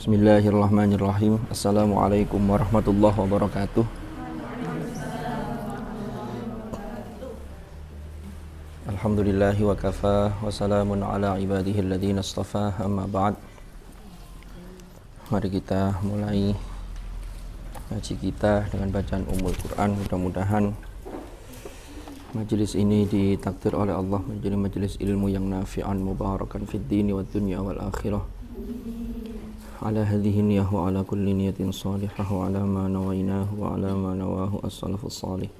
Bismillahirrahmanirrahim. Assalamualaikum warahmatullahi wabarakatuh. Alhamdulillahi wa kafa wa salamun ala ibadihi alladhina astafa, amma ba'd. Mari kita mulai ngaji kita dengan bacaan Ummul Quran. Mudah-mudahan majelis ini ditakdir oleh Allah menjadi majelis ilmu yang nafi'an mubarakan fid dini wad dunya wal akhirah. Ala hadhihi niyyah wa ala kulli niyatin salihah wa ala ma nawainahu wa ala ma nawahu as-salafus salih.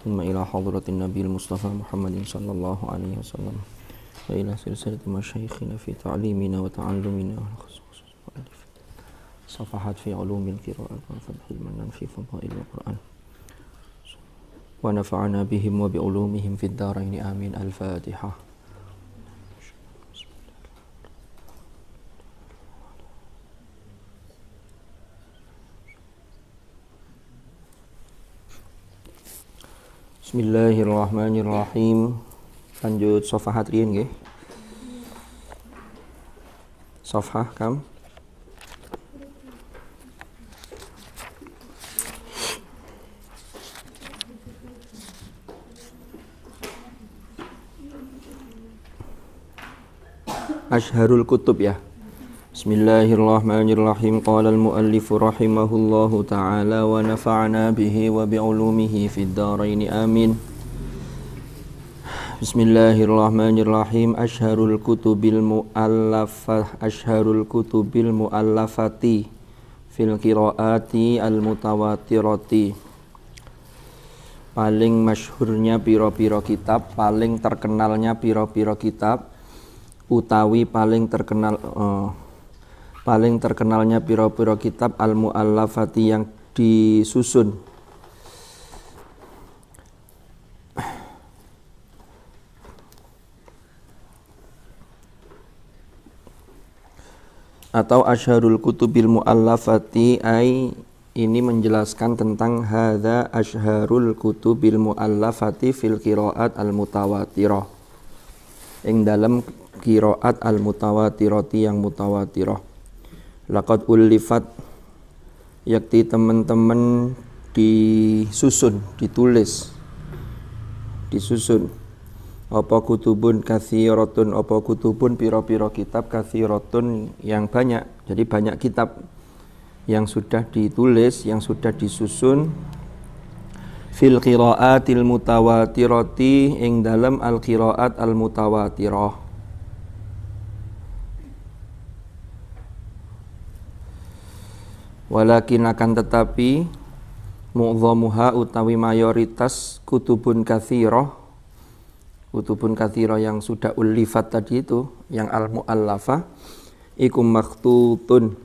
Thumma ila hadratin nabiyil mustafa Muhammadin sallallahu alaihi wasallam wa ila silsilati masyayikhina fi ta'limina wa ta'allumina wa khusus safahat fi ulumil qira'at wa fathil manan fi fadailil Qur'an wa nafa'ana bihim wa bi ulumihim fid dharain amin. Al-Fatihah. Bismillahirrahmanirrahim. Lanjut safah riyen nggih. Safah kam Ashharul kutub ya. Bismillahirrahmanirrahim. Qala al-muallif rahimahullahu ta'ala wa nafa'ana bihi wa bi'ulumihi fid dharain amin. Bismillahirrahmanirrahim. Ashharul kutubil muallafati fil qiraati al-mutawatirati. Paling masyhurnya pira-pira kitab, paling terkenalnya pira-pira kitab, utawi paling terkenalnya pira-pira kitab al-muallafati yang disusun atau asyharul kutubil muallafati ini menjelaskan tentang hadza asyharul kutubil muallafati fil qiraat al-mutawatirah, ing dalam qiraat al-mutawatirati yang mutawatirah. Laqad ulifat, yakti teman-teman disusun, ditulis, disusun apa kutubun katsiratun, apa kutubun pira-pira kitab katsiratun yang banyak. Jadi banyak kitab yang sudah ditulis, yang sudah disusun fil qiraatil mutawatirati, ing dalam al qiraat al mutawatirah. Walakin akan tetapi mu'dhamuha utawi mayoritas kutubun katsirah yang sudah ulifat tadi itu, yang al-mu'allafah iku makhtutun,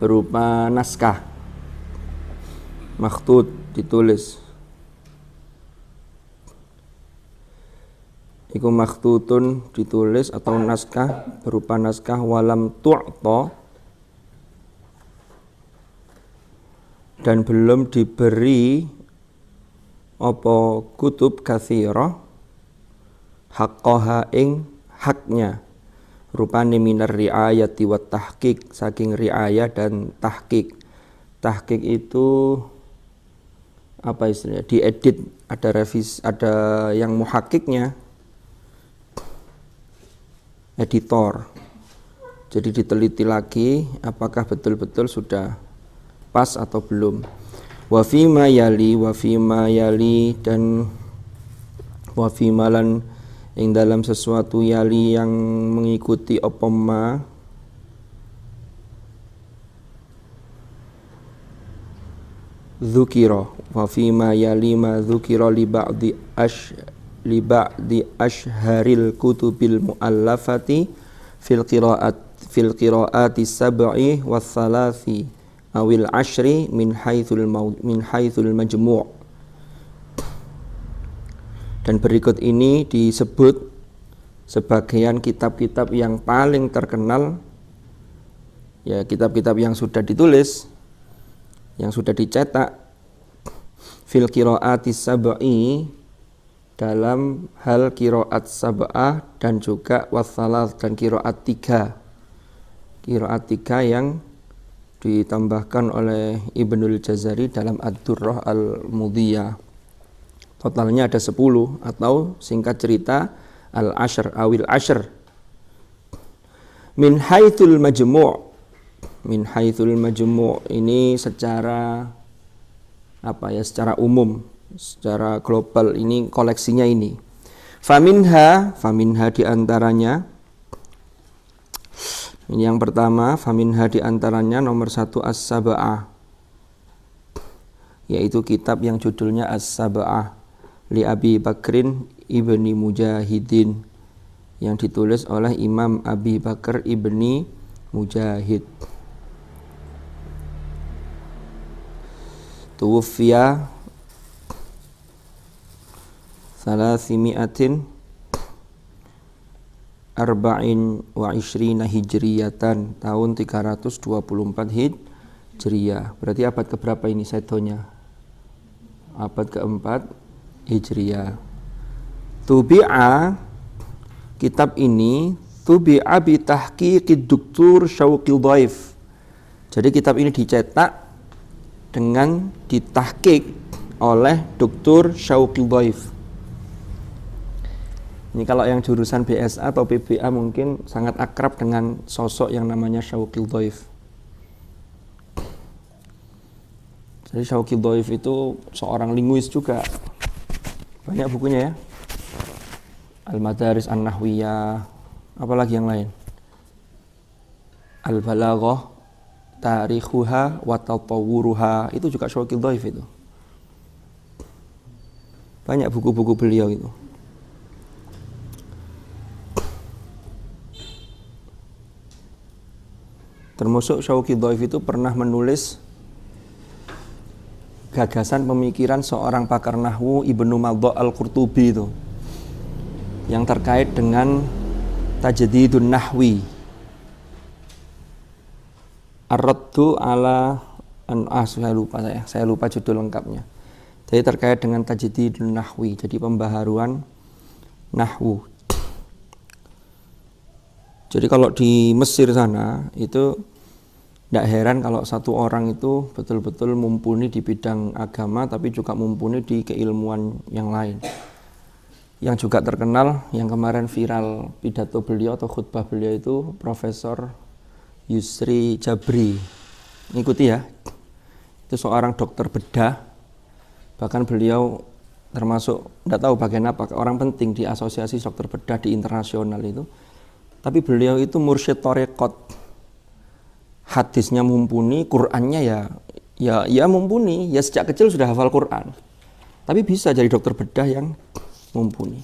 berupa naskah, makhtut ditulis, iku makhtutun ditulis atau naskah, berupa naskah, walam tu'ta, dan belum diberi apa kutub katsirah haqqaha ing haknya, rupane minar riayati wa tahqiq, saking riayah dan tahqiq. Tahqiq itu apa istilahnya, diedit, ada revisi, ada yang muhakkiknya, editor. Jadi diteliti lagi apakah betul-betul sudah pas atau belum. Wa fima yali dan wa fimalan ing dalam sesuatu yali yang mengikuti apa ma dzukira, wa fima yali ma dzukira li ba'di ashharil kutubil muallafati fil qiraati sab'i wa thalathi awil ashri min haitsul majmu'. Dan berikut ini disebut sebagian kitab-kitab yang paling terkenal, ya kitab-kitab yang sudah ditulis, yang sudah dicetak fil qiraati sab'i, dalam hal qiraat sab'ah, dan juga wassalas, dan qiraat 3. Qiraat 3 yang ditambahkan oleh Ibnul Jazari dalam Ad-Durrah Al-Mudhiyah. Totalnya ada 10, atau singkat cerita al-ashr awil ashr. Min haitsul majmu'. Min haitsul majmu' ini secara secara umum, secara global, ini koleksinya ini. Faminha diantaranya, ini yang pertama, faminha diantaranya nomor 1 as-sab'ah, yaitu kitab yang judulnya as-sab'ah li Abi Bakrin ibni Mujahidin, yang ditulis oleh Imam Abi Bakar ibni Mujahid. Tuwfiya 324 hijriyatan, tahun 324 hijriyah. Berarti abad keberapa ini setonya? Abad keempat hijriyah. Tubi'a, kitab ini tubi'a bi tahqiqid Dr. Syauqi Dhaif. Jadi kitab ini dicetak dengan ditahqiq oleh Dr. Syauqi Dhaif. Ini kalau yang jurusan BSA atau PBA mungkin sangat akrab dengan sosok yang namanya Syauqi Dhaif. Jadi Syauqi Dhaif itu seorang linguis juga. Banyak bukunya ya. Al-Madaris An-Nahwiyah, apalagi yang lain. Al-Balaghah, Tarikhuha wa Tatawwuruha, itu juga Syauqi Dhaif itu. Banyak buku-buku beliau itu. Termasuk Syauqi Dhaif itu pernah menulis gagasan pemikiran seorang pakar nahwu Ibnu Madha Al-Qurtubi itu, yang terkait dengan tajdidun nahwi, ar-raddu ala saya lupa judul lengkapnya. Jadi terkait dengan tajdidun nahwi, jadi pembaharuan nahwu. Jadi kalau di Mesir sana itu tidak heran kalau satu orang itu betul-betul mumpuni di bidang agama, tapi juga mumpuni di keilmuan yang lain. Yang juga terkenal, yang kemarin viral pidato beliau atau khutbah beliau itu Profesor Yusri Jabri. Ikuti ya. Itu seorang dokter bedah. Bahkan beliau termasuk, tidak tahu bagian apa, orang penting di asosiasi dokter bedah di internasional itu. Tapi beliau itu mursyid thariqat. Hadisnya mumpuni, Qur'annya ya mumpuni, ya sejak kecil sudah hafal Qur'an. Tapi bisa jadi dokter bedah yang mumpuni.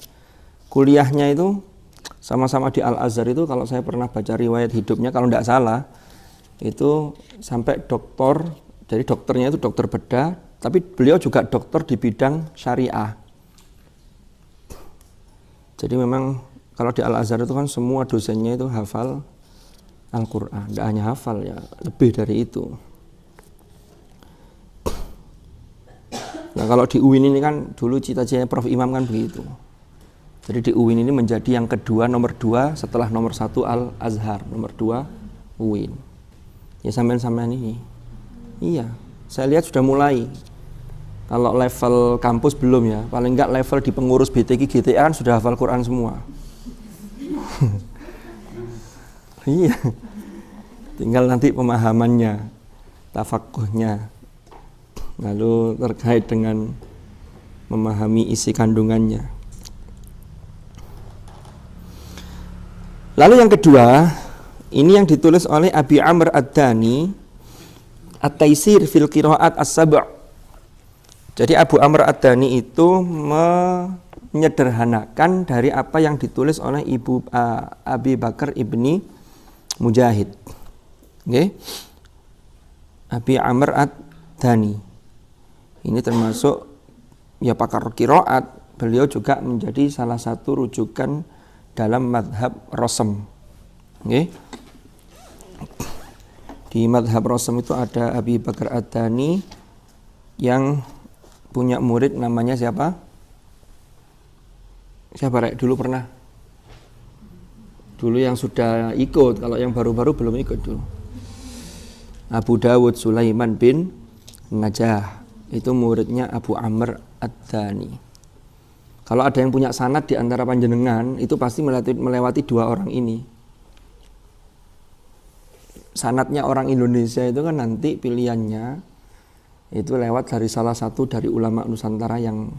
Kuliahnya itu sama-sama di Al-Azhar itu, kalau saya pernah baca riwayat hidupnya, kalau tidak salah itu sampai doktor. Jadi dokternya itu dokter bedah, tapi beliau juga dokter di bidang syariah. Jadi memang kalau di Al-Azhar itu kan semua dosennya itu hafal Al-Quran. Tidak hanya hafal ya, lebih dari itu. Nah kalau di UIN ini kan dulu cita-citanya Prof. Imam kan begitu. Jadi di UIN ini menjadi yang kedua, nomor 2 setelah nomor 1 Al-Azhar, nomor 2 UIN. Ya sampean-sampean ini. Iya, saya lihat sudah mulai. Kalau level kampus belum ya, paling enggak level di pengurus BTQ GTA kan sudah hafal Quran semua. Iya, tinggal nanti pemahamannya, tafakuhnya, lalu terkait dengan memahami isi kandungannya. Lalu yang kedua, ini yang ditulis oleh Abi Amr Ad-Dani, At-Taisir fil Qiraat As-Sab'. Jadi Abu Amr Ad-Dani itu menyederhanakan dari apa yang ditulis oleh Ibu Abi Bakar ibni Mujahid. Okay. Abi Amr Ad-Dani ini termasuk ya pakar qiraat. Beliau juga menjadi salah satu rujukan dalam madhab Rosem. Okay. Di madhab Rosem itu ada Abi Bakar Ad-Dani yang punya murid namanya siapa? Siapa Rek? Dulu pernah? Dulu yang sudah ikut, kalau yang baru-baru belum ikut dulu. Abu Dawud Sulaiman bin Najah. Itu muridnya Abu Amr Ad-Dani. Kalau ada yang punya sanad di antara panjenengan, itu pasti melewati dua orang ini. Sanadnya orang Indonesia itu kan nanti pilihannya itu lewat dari salah satu dari ulama Nusantara yang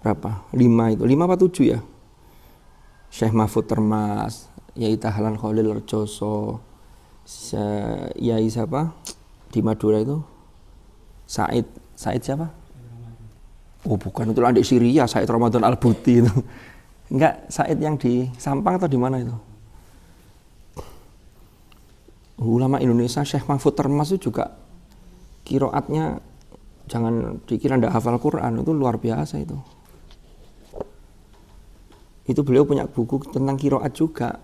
berapa? 5 itu. 5 apa 7 ya? Syekh Mahfud Termas, Yai Tahlan Khalil Rejoso, Yai siapa? Di Madura itu? Said siapa? Oh bukan, itu adik Syria, Said Ramadan Al-Buti itu. Enggak, Said yang di Sampang atau di mana itu? Ulama Indonesia Syekh Mahfud Termas itu juga qiraatnya jangan dikira ndak hafal Quran, itu luar biasa itu. Itu beliau punya buku tentang qiraat juga.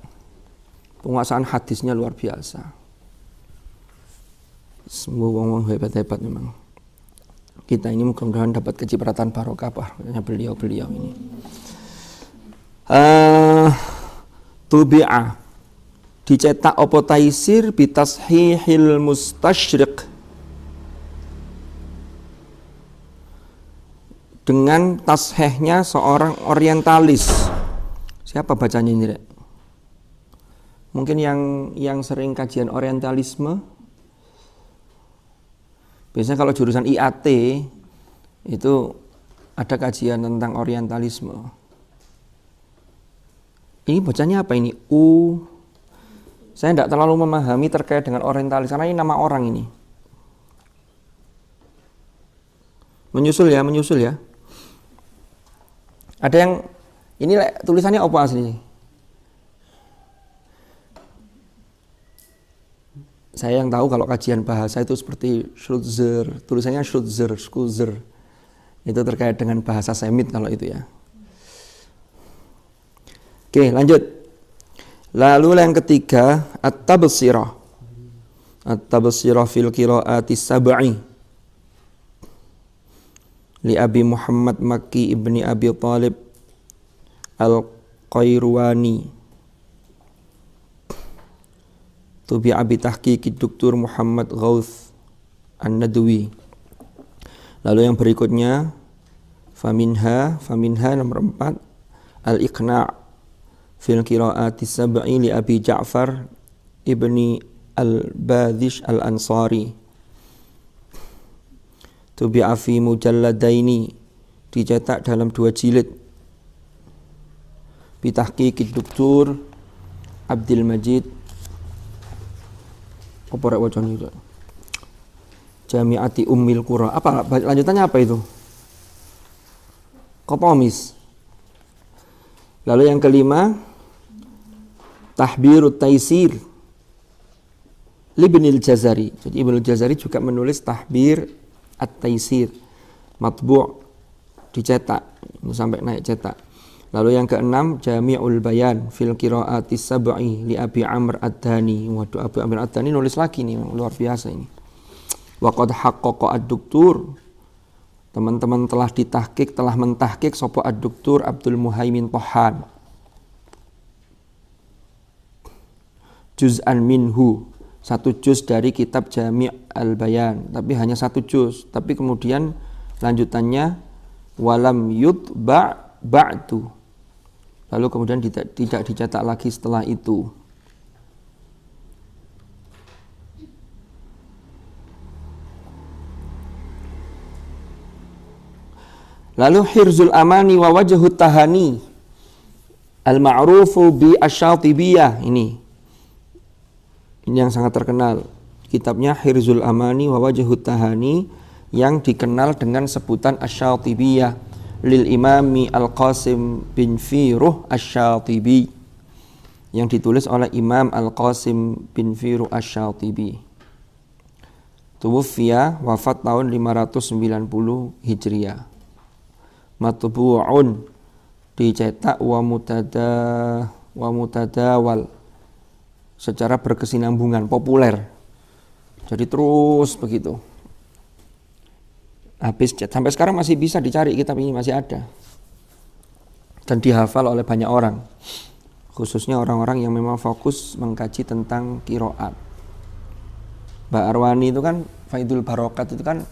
Penguasaan hadisnya luar biasa. Semua orang hebat-hebat memang. Kita ini mudah-mudahan dapat kecipratan barokah bahwasanya beliau-beliau ini. Tubi'ah dicetak apa taisir bitashihil mustasyriq dengan tashihnya seorang orientalis. Siapa bacanya ini, Rek? Mungkin yang sering kajian orientalisme. Biasanya kalau jurusan IAT itu ada kajian tentang orientalisme. Ini bacanya apa ini? Saya tidak terlalu memahami terkait dengan orientalis karena ini nama orang ini. Menyusul ya. Ada yang ini tulisannya apa asli? Saya yang tahu kalau kajian bahasa itu seperti Schutzer, tulisannya Schutzer. Itu terkait dengan bahasa Semit kalau itu ya. Oke, lanjut. Lalu yang ketiga, at-tabsirah. At-tabsirah fil qiraati sab'i. Li Abi Muhammad Makki ibni Abi Talib Al-Qairwani. Tubi'a bi tahqiqi Dr. Muhammad Ghauth An-Nadwi. Lalu yang berikutnya faminha nomor 4 al-iqna' fil qiraati sab'i li Abi Ja'far ibni al-Badhish al-Ansari. Tubi'a fi mujalladaini, dicetak dalam 2 jilid. Bi tahqiqi Dr. Abdul Majid apa wacana itu? Jami'ati Ummil Qura. Apa lanjutannya apa itu? Kopomis. Lalu yang kelima, Tahbirut Taisir Ibnul Jazari. Jadi Ibnul Jazari juga menulis Tahbir At-Taisir. Matbu' dicetak. Ini sampai naik cetak. Lalu yang keenam, Jami'ul Bayan fil qiraati sab'i li Abi Amr Ad-Dani. Waduh, Abi Amr Ad-Dani nulis lagi nih, luar biasa ini. Wa qad haqqaqa ad-doktor. Teman-teman telah mentahqiq sapa ad-doktor Abdul Muhaimin Tohan. Juz'an minhu, 1 juz dari kitab Jami' al-Bayan, tapi hanya 1 juz. Tapi kemudian lanjutannya walam yutba' ba'du. Lalu kemudian tidak dicetak lagi setelah itu. Lalu Hirzul Amani wa Wajhut Tahani al-ma'rufu bi Asy-Syatibiyah ini yang sangat terkenal. Kitabnya Hirzul Amani wa Wajhut Tahani yang dikenal dengan sebutan Asy-Syatibiyah lil Imami Al-Qasim bin Firuh Asy-Syatibi, yang ditulis oleh Imam Al-Qasim bin Firuh Asy-Syatibi. Tuwfiya, wafat tahun 590 Hijriah. Matbu'un, dicetak wa mutadawal, secara berkesinambungan, populer. Jadi terus begitu. habis sampai sekarang masih bisa dicari, kitab ini masih ada dan dihafal oleh banyak orang, khususnya orang-orang yang memang fokus mengkaji tentang qiraat. Mbak Arwani itu kan Faidul Barokat itu kan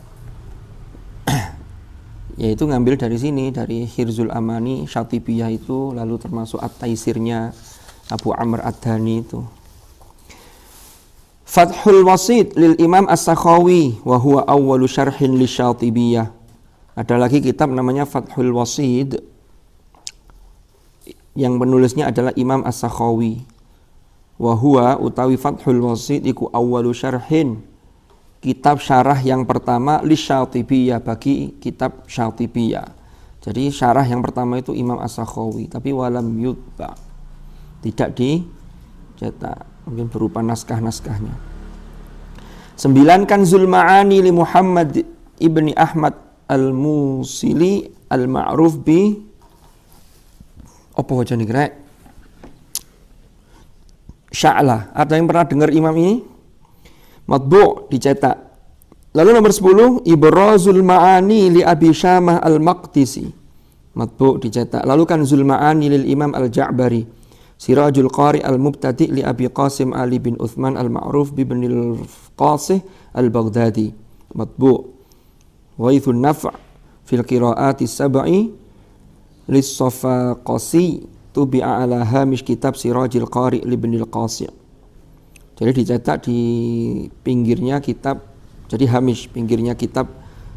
yaitu ngambil dari sini, dari Hirzul Amani Syatibiyah itu, lalu termasuk At-Taisirnya Abu Amr Ad-Dhani itu. Fathul Wasid lil Imam As-Sakhawi wa huwa awwalu syarhin li Syatibiyah. Ada lagi kitab namanya Fathul Wasid yang penulisnya adalah Imam As-Sakhawi. Wa huwa utawi Fathul Wasid iku awwalu syarhin, kitab syarah yang pertama li Syatibiyah, bagi kitab Syatibiyah. Jadi syarah yang pertama itu Imam As-Sakhawi, tapi walam yutba, tidak dicetak, mungkin berupa naskah-naskahnya. 9 Kanzul Ma'ani li Muhammad ibni Ahmad al-Musili al-ma'ruf bi apa wajah nih rek? Sya'lah. Ada yang pernah dengar imam ini? Matbu' dicetak. Lalu nomor 10 Ibrazul Ma'ani li Abi Syamah al-Maqdisi. Matbu' dicetak. Lalu Kanzul Ma'ani lil Imam al-Ja'bari. Sirajul Qari al-Mubtadi li Abi Qasim Ali bin Uthman al-Ma'ruf bi ibn al-Qasih al-Baghdadi. Matbu'. Ghaithun Naf' fil qira'ati sab'i lis-Safaqasi tubi'a ala hamish kitab Sirajil Qari li ibn al-Qasih. Jadi dicetak di pinggirnya kitab, jadi hamish pinggirnya kitab,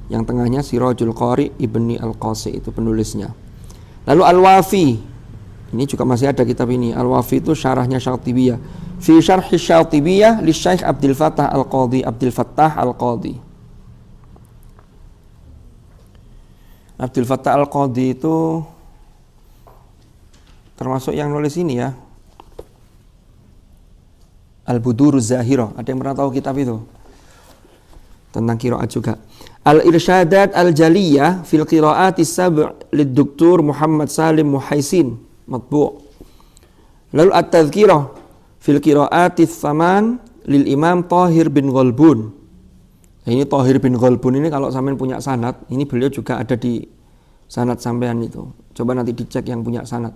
yang tengahnya Sirajul Qari ibni al-Qasih itu penulisnya. Lalu Al-Wafi, ini juga masih ada kitab ini. Al-Wafi itu syarahnya Syatibiyah. Fi syarhi Syatibiyah li Syekh Abdul Fattah Al-Qadhi, Abdul Fattah Al-Qadhi. Abdul Fattah Al-Qadhi itu termasuk yang nulis ini ya, Al-Buduruz Zahirah. Ada yang pernah tahu kitab itu? Tentang qiraat juga. Al-Irsyadat Al-Jaliyah fil qiraatis sab' lid-Doktor Muhammad Salim Muhaisin, matbu'. Lalu At-Tadhkirah fil qiraatis thaman lil Imam Tahir bin Ghalbun. Nah, ini Tahir bin Ghalbun ini kalau sampean punya sanad, ini beliau juga ada di sanad sampean itu. Coba nanti dicek yang punya sanad.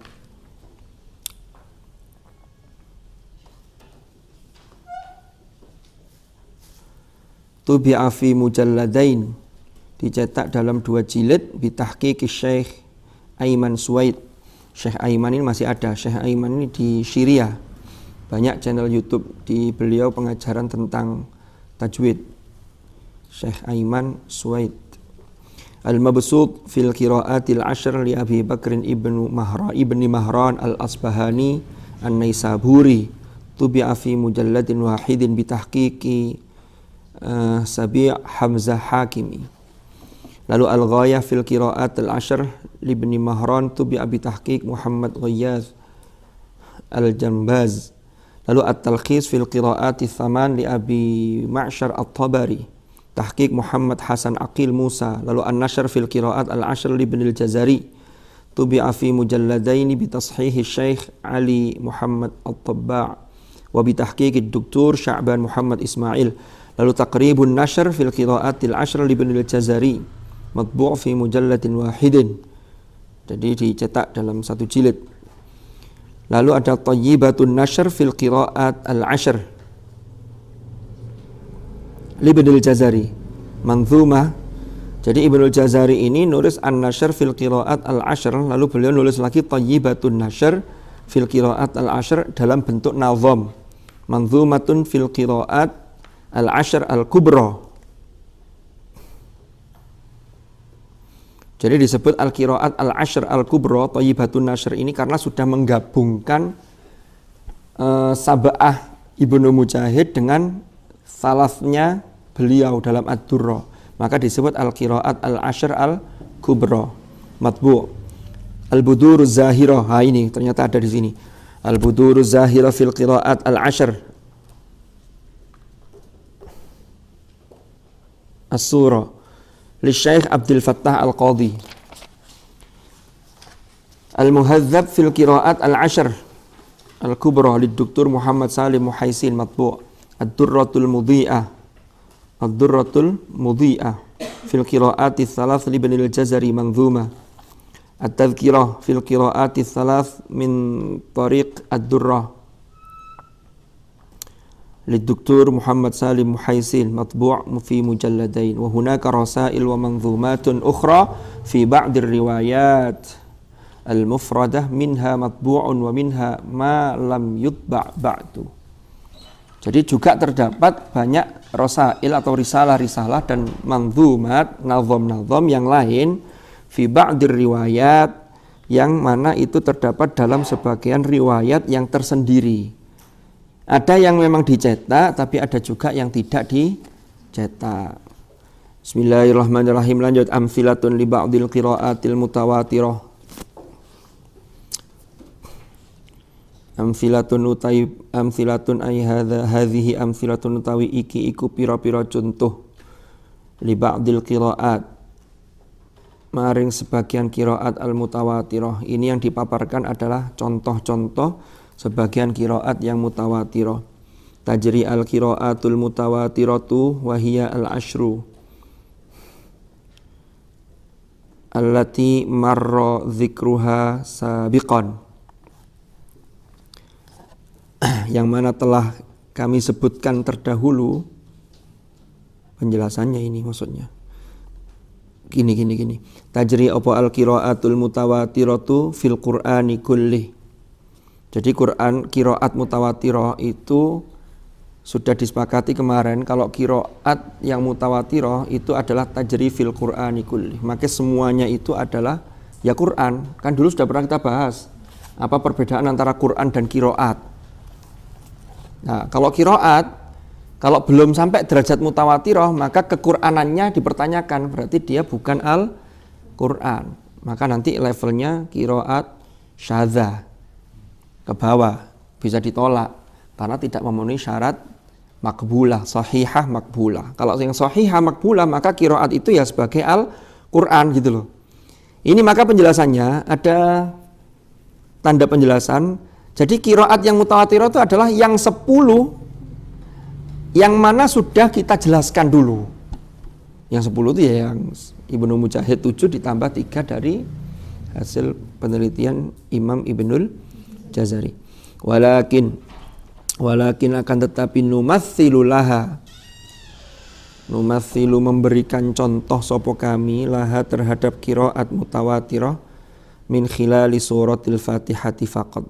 Tubi'a fi mujalladain, dicetak dalam 2 jilid bitahqiq Syekh Aiman Suwaid. Syekh Aiman ini masih ada. Syekh Aiman ini di Syria. Banyak channel YouTube di beliau pengajaran tentang tajwid. Syekh Aiman Suwaid. Al-Mabsut fil qiraatil ashr li Abi Bakr ibni Mahran al-Asbahani an-Naisaburi. Tubi'a fi mujalladin wahidin bitahqiqi Sabi' Hamzah Hakimi. Lalu Al-Ghayah fil qiraat al-ashr li ibni Mahran tubi'a bi tahqiq Muhammad Ghayyaz al-Jambaz. Lalu At-Talkhis fil qiraat al-thaman li Abi Ma'syar at-Tabari tahqiq Muhammad Hasan Aqil Musa. Lalu An-Nashr fil qiraat al-ashr li ibn al-Jazari tubi'a fi mujalladaini bi tashih Syekh Ali Muhammad at-Tabba' wa bi tahqiq ad-Doktor Sya'ban Muhammad Ismail. Lalu Taqribun Nashr fil qiraatil ashr li ibn al-Jazari matbu' fi mujalladin wahidin. Jadi dicetak dalam 1 jilid. Lalu ada Thayyibatun Nashr fil qiraat al-ashr li ibn al-Jazari manzumah. Jadi Ibnu al-Jazari ini nulis An-Nashr fil qiraat al-ashr, lalu beliau nulis lagi Thayyibatun Nashr fil qiraat al-ashr dalam bentuk nazam. Manzumatun fil qiraat al-ashr al-kubra. Jadi disebut al-qiraat al-ashr al-kubra Thayyibatun Nashr ini karena sudah menggabungkan sab'ah Ibnu Mujahid dengan salafnya beliau dalam Ad-Durra. Maka disebut al-qiraat al-ashr al-kubra. Matbu'. Al-Buduruz Zahirah. Ha, ini ternyata ada di sini. Al-Buduruz Zahirah fil qiraat al-ashr As-Surah li Syekh Abdul Fattah Al-Qadhi. Al-Muhadzab fil qiraat al-ashr al-kubra li Doktor Muhammad Salim Muhaisin matbu'. Ad-Durratul Mudhi'ah. Ad-Durratul Mudhi'ah fil qiraati thalath li Ibnil Jazari manzuma. At-tadhkirah fil qiraati thalath min tariq ad-durrah للدكتور محمد سالم محيسين مطبوع في مجلدين وهناك رسائل ومنظومات أخرى في بعض الروايات المفردة منها مطبوع ومنها ما لم يطبع بعد. Jadi juga terdapat banyak rasail atau risalah-risalah dan manzumat, nazam-nazam yang lain fi ba'dir riwayat yang mana itu terdapat dalam sebagian riwayat yang tersendiri. Ada yang memang dicetak, tapi ada juga yang tidak dicetak. Bismillahirrahmanirrahim. Lanjut. Amsilatun li ba'dil qiraatil mutawatirah. Amsilatun ay hadhihi amsilatun utawi iki iku pira-pira contoh li ba'dil qiraat maring sebagian qiraat al mutawatirah. Ini yang dipaparkan adalah contoh-contoh sebagian qiraat yang mutawatirah. Tajri al qiraatul mutawatiratu wa hiya al ashru allati marra dzikruha sabiqan, yang mana telah kami sebutkan terdahulu penjelasannya. Ini maksudnya gini. Tajri apa al qiraatul mutawatiratu fil qur'ani kullih. Jadi Quran qiraat mutawatirah itu sudah disepakati kemarin kalau qiraat yang mutawatirah itu adalah tajri fil qur'ani kulli. Maka semuanya itu adalah ya Quran. Kan dulu sudah pernah kita bahas apa perbedaan antara Quran dan qiraat. Nah, kalau qiraat kalau belum sampai derajat mutawatirah maka kequr'anannya dipertanyakan, berarti dia bukan Al-Qur'an. Maka nanti levelnya qiraat syadzah, ke bawah, bisa ditolak karena tidak memenuhi syarat makbulah, sahihah makbulah. Kalau yang sahihah makbulah maka qiraat itu ya sebagai Al-Qur'an gitu loh. Ini maka penjelasannya ada tanda penjelasan. Jadi qiraat yang mutawatirah itu adalah yang 10 yang mana sudah kita jelaskan dulu. Yang 10 itu ya yang Ibnu Mujahid 7 ditambah 3 dari hasil penelitian Imam Ibnul Jazari. Walakin akan tetapi numatsilu laha, numatsilu memberikan contoh sopo kami laha terhadap qiraat mutawatirah min khilali suratil Fatihati faqad,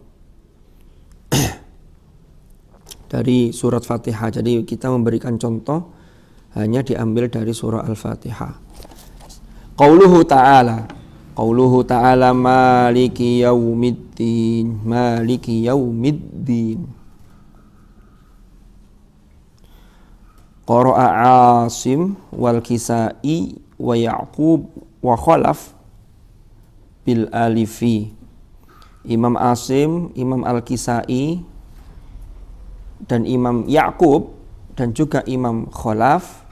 dari surat Fatihah. Jadi kita memberikan contoh hanya diambil dari surah Al-Fatihah. Qauluhu ta'ala maliki yaumiddin, maliki yaumiddin. Qara'a Asim wal Kisai wa Ya'qub wa Khalaf bil alifi. Imam Asim, Imam Al-Kisai dan Imam Ya'qub dan juga Imam Khalaf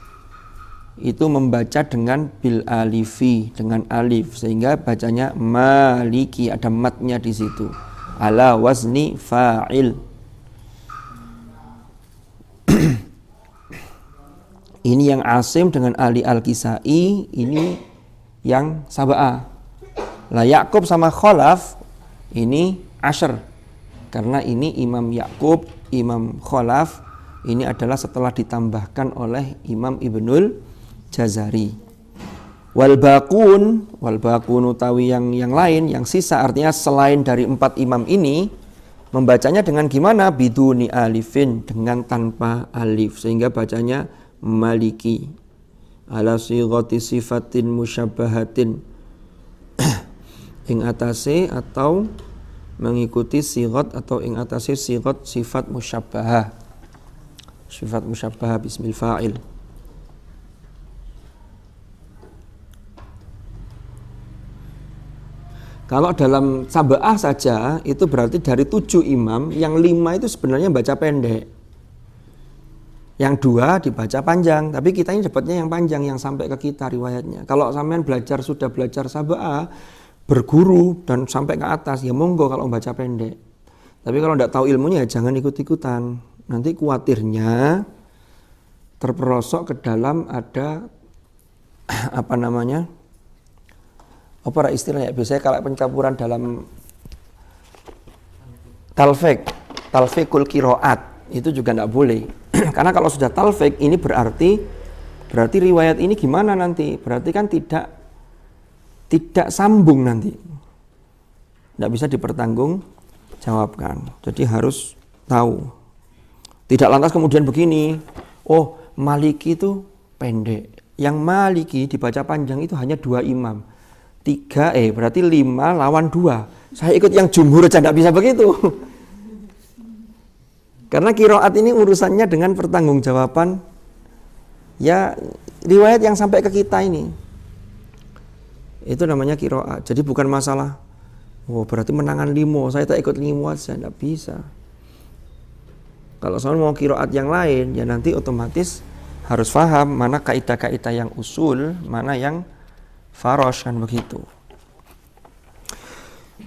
itu membaca dengan bil alifi, dengan alif, sehingga bacanya maliki, ada matnya di situ, ala wazni fa'il. Ini yang Asim dengan Ali Al-Kisai, ini yang Sab'ah. Lah Ya'qub sama Khalaf ini Ashr, karena ini Imam Ya'qub, Imam Khalaf ini adalah setelah ditambahkan oleh Imam Ibnul Jazari. Wal baqun utawi yang lain, yang sisa, artinya selain dari 4 imam ini membacanya dengan gimana? Biduni alifin, dengan tanpa alif, sehingga bacanya maliki ala sighati sifatin musyabbahatin, ing atase atau mengikuti sighat atau ing atase sighat sifat musyabbahah. Sifat musyabbahah bismil fa'il. Kalau dalam Sab'ah saja itu berarti dari 7 imam, yang 5 itu sebenarnya baca pendek, yang 2 dibaca panjang. Tapi kita ini dapatnya yang panjang, yang sampai ke kita riwayatnya. Kalau sampean sudah belajar Sab'ah, berguru dan sampai ke atas, ya monggo kalau baca pendek. Tapi kalau tidak tahu ilmunya ya jangan ikut-ikutan. Nanti khawatirnya terperosok ke dalam ada apa namanya? Apa istilahnya? Biasanya kalau pencampuran dalam talfiqul qiraat itu juga enggak boleh. Karena kalau sudah talfiq ini berarti riwayat ini gimana nanti? Berarti kan tidak sambung nanti. Enggak bisa dipertanggungjawabkan. Jadi harus tahu. Tidak lantas kemudian begini, oh Maliki itu pendek. Yang Maliki dibaca panjang itu hanya 2 imam. 3 berarti 5 lawan 2. Saya ikut yang jumhur aja enggak bisa begitu. Karena qiraat ini urusannya dengan pertanggungjawaban ya riwayat yang sampai ke kita ini. Itu namanya qiraat. Jadi bukan masalah berarti menangan 5, saya tak ikut 5 aja, enggak bisa. Kalau saya mau qiraat yang lain ya nanti otomatis harus paham mana kaidah-kaidah yang usul, mana yang farosh, kan begitu.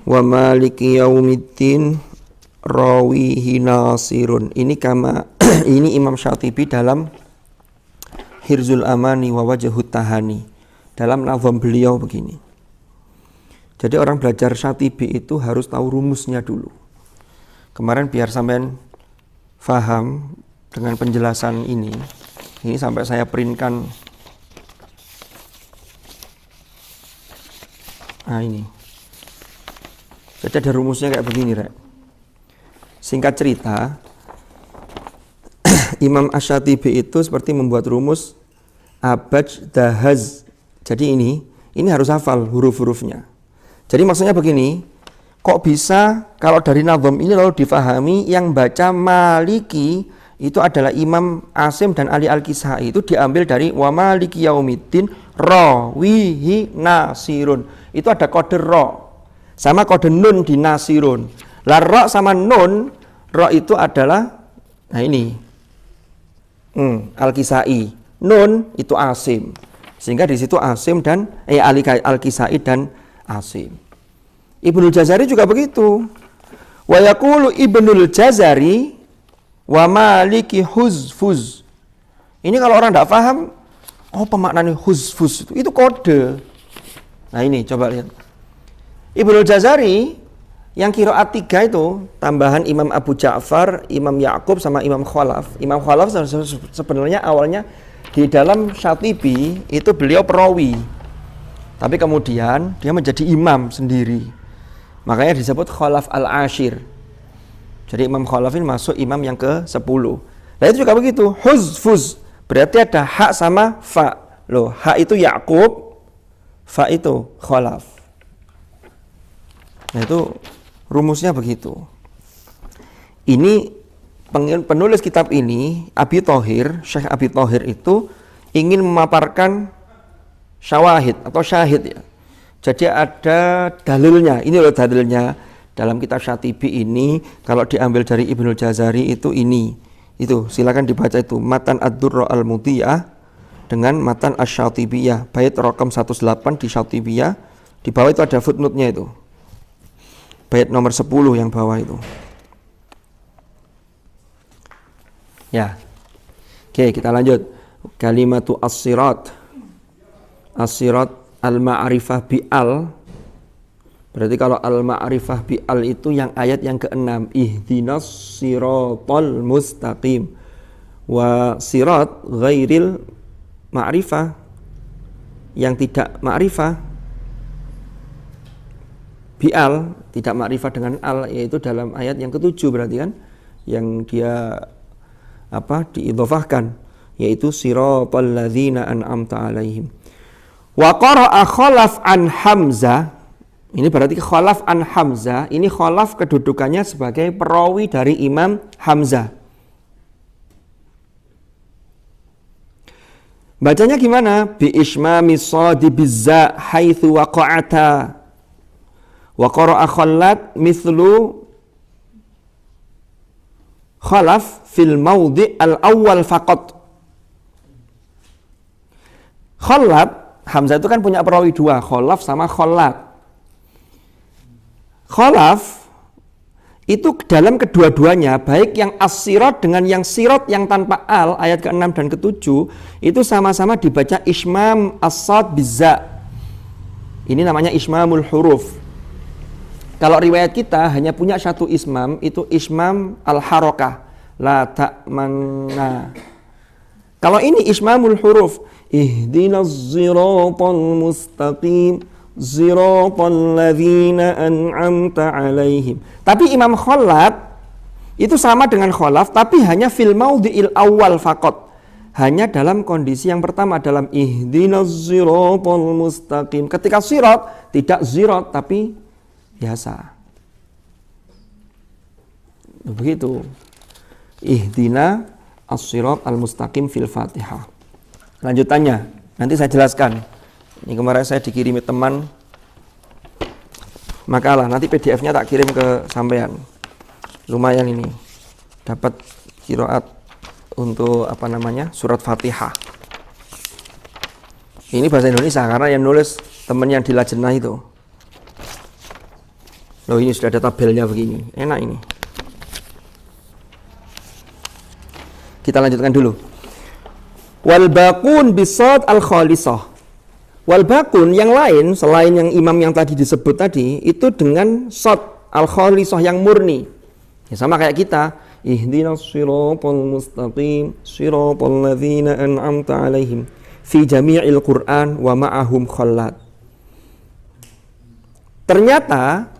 Wa maliki yaumiddin rawihi nasirun. Ini ini Imam Syatibi dalam Hirzul Amani wa Wajhut Tahani. Dalam nazam beliau begini. Jadi orang belajar Syatibi itu harus tahu rumusnya dulu. Kemarin biar sampean faham dengan penjelasan ini sampai saya printkan. Nah ini. Jadi ada rumusnya kayak begini, Rek. Singkat cerita, Imam Asy-Syatibi itu seperti membuat rumus abaj dahaz. Jadi ini harus hafal huruf-hurufnya. Jadi maksudnya begini, kok bisa kalau dari nazam ini lalu difahami yang baca Maliki itu adalah Imam Asim dan Ali Al-Kisai, itu diambil dari wa maliki yaumiddin rawihi nasirun. Itu ada kode ra sama kode nun di nasirun. La ra sama nun, ra itu adalah nah ini Al-Kisai, nun itu Asim. Sehingga di situ Asim dan Ali Al-Kisai dan Asim. Ibnul Jazari juga begitu. Wa yaqulu Ibnul Jazari wa maliki huzfuz. Ini kalau orang tidak paham, apa maknanya huzfuz itu kode. Nah ini coba lihat. Ibnul Jazari yang qiraat 3 itu tambahan Imam Abu Ja'far, Imam Ya'qub sama Imam Khalaf. Imam Khalaf sebenarnya awalnya di dalam Syatibi itu beliau perawi. Tapi kemudian dia menjadi imam sendiri. Makanya disebut Khalaf al-Ashir. Jadi Imam Khalaf ini masuk imam yang ke-10. Nah itu juga begitu, huzfuz. Berarti ada hak sama fa. Loh, hak itu Ya'qub, fa itu Khalaf. Nah itu rumusnya begitu. Ini penulis kitab ini, Syekh Abi Thohir itu ingin memaparkan syawahid atau syahid ya. Jadi ada dalilnya, ini loh dalilnya dalam kitab Syatibi ini. Kalau diambil dari Ibnul Jazari itu ini. Itu silakan dibaca itu Matan Ad-Durra Al-Mudiyah dengan Matan Asy-Syatibiyah, bait rakam 108 di Syatibiyah. Di bawah itu ada footnote-nya itu. Bait nomor 10 yang bawah itu. Ya. Oke, kita lanjut. Kalimatu as-sirat. As-sirat al-ma'rifah bi'al. Berarti kalau al-ma'rifah bi'al itu yang ayat yang ke-6. Ihdinas siratal mustaqim. Wa sirat ghairil ma'rifah. Yang tidak ma'rifah. Bi'al, tidak ma'rifah dengan al, yaitu dalam ayat yang ke-7 berarti kan. Yang dia diidhofahkan, yaitu siratal ladzina an'amta alaihim. Wa qara'a khalaf an Hamzah. Ini berarti khalaf an Hamzah. Ini khalaf kedudukannya sebagai perawi dari Imam Hamzah. Bacanya gimana? Bi ismami shadi bizza haitsu waqa'ata. Wa qara'a khallat mithlu khalaf fil maudhi' al-awwal faqat. Khallat, Hamzah itu kan punya perawi 2, khalaf sama khallat. Khalaf itu dalam kedua-duanya, baik yang as-sirat dengan yang sirat yang tanpa al, ayat ke-6 dan ke-7, itu sama-sama dibaca ismam as-sad bizza. Ini namanya ismamul huruf. Kalau riwayat kita hanya punya satu ismam, itu ismam al-harakah, la ta'manna. Kalau ini ismamul huruf, ihdinas siratal mustaqim, siratal ladzina an'amta 'alaihim. Tapi Imam Khallat itu sama dengan khalaf, tapi hanya fil maudhi'il awal faqat. Hanya dalam kondisi yang pertama, dalam ihdinas siratal mustaqim. Ketika sirat tidak zirat tapi biasa. Begitu. Ihdina as-sirat al-mustaqim fil Fatihah. Lanjutannya, nanti saya jelaskan. Ini kemarin saya dikirimi teman makalah, nanti PDF-nya tak kirim ke sampean. Lumayan ini. Dapat qiraat untuk surat Fatihah. Ini bahasa Indonesia karena yang nulis teman yang di Lajnah itu. Loh, ini sudah ada tabelnya begini. Enak ini. Kita lanjutkan dulu. Wal baqun bisad al khalisah. Wal baqun yang lain selain yang imam yang tadi disebut tadi itu dengan sad al khalisah yang murni. Ya, sama kayak kita. Ihdinas siratal mustaqim, siratal ladzina an'amta 'alaihim fi jami'il Qur'an wa ma'ahum Khallat. Ternyata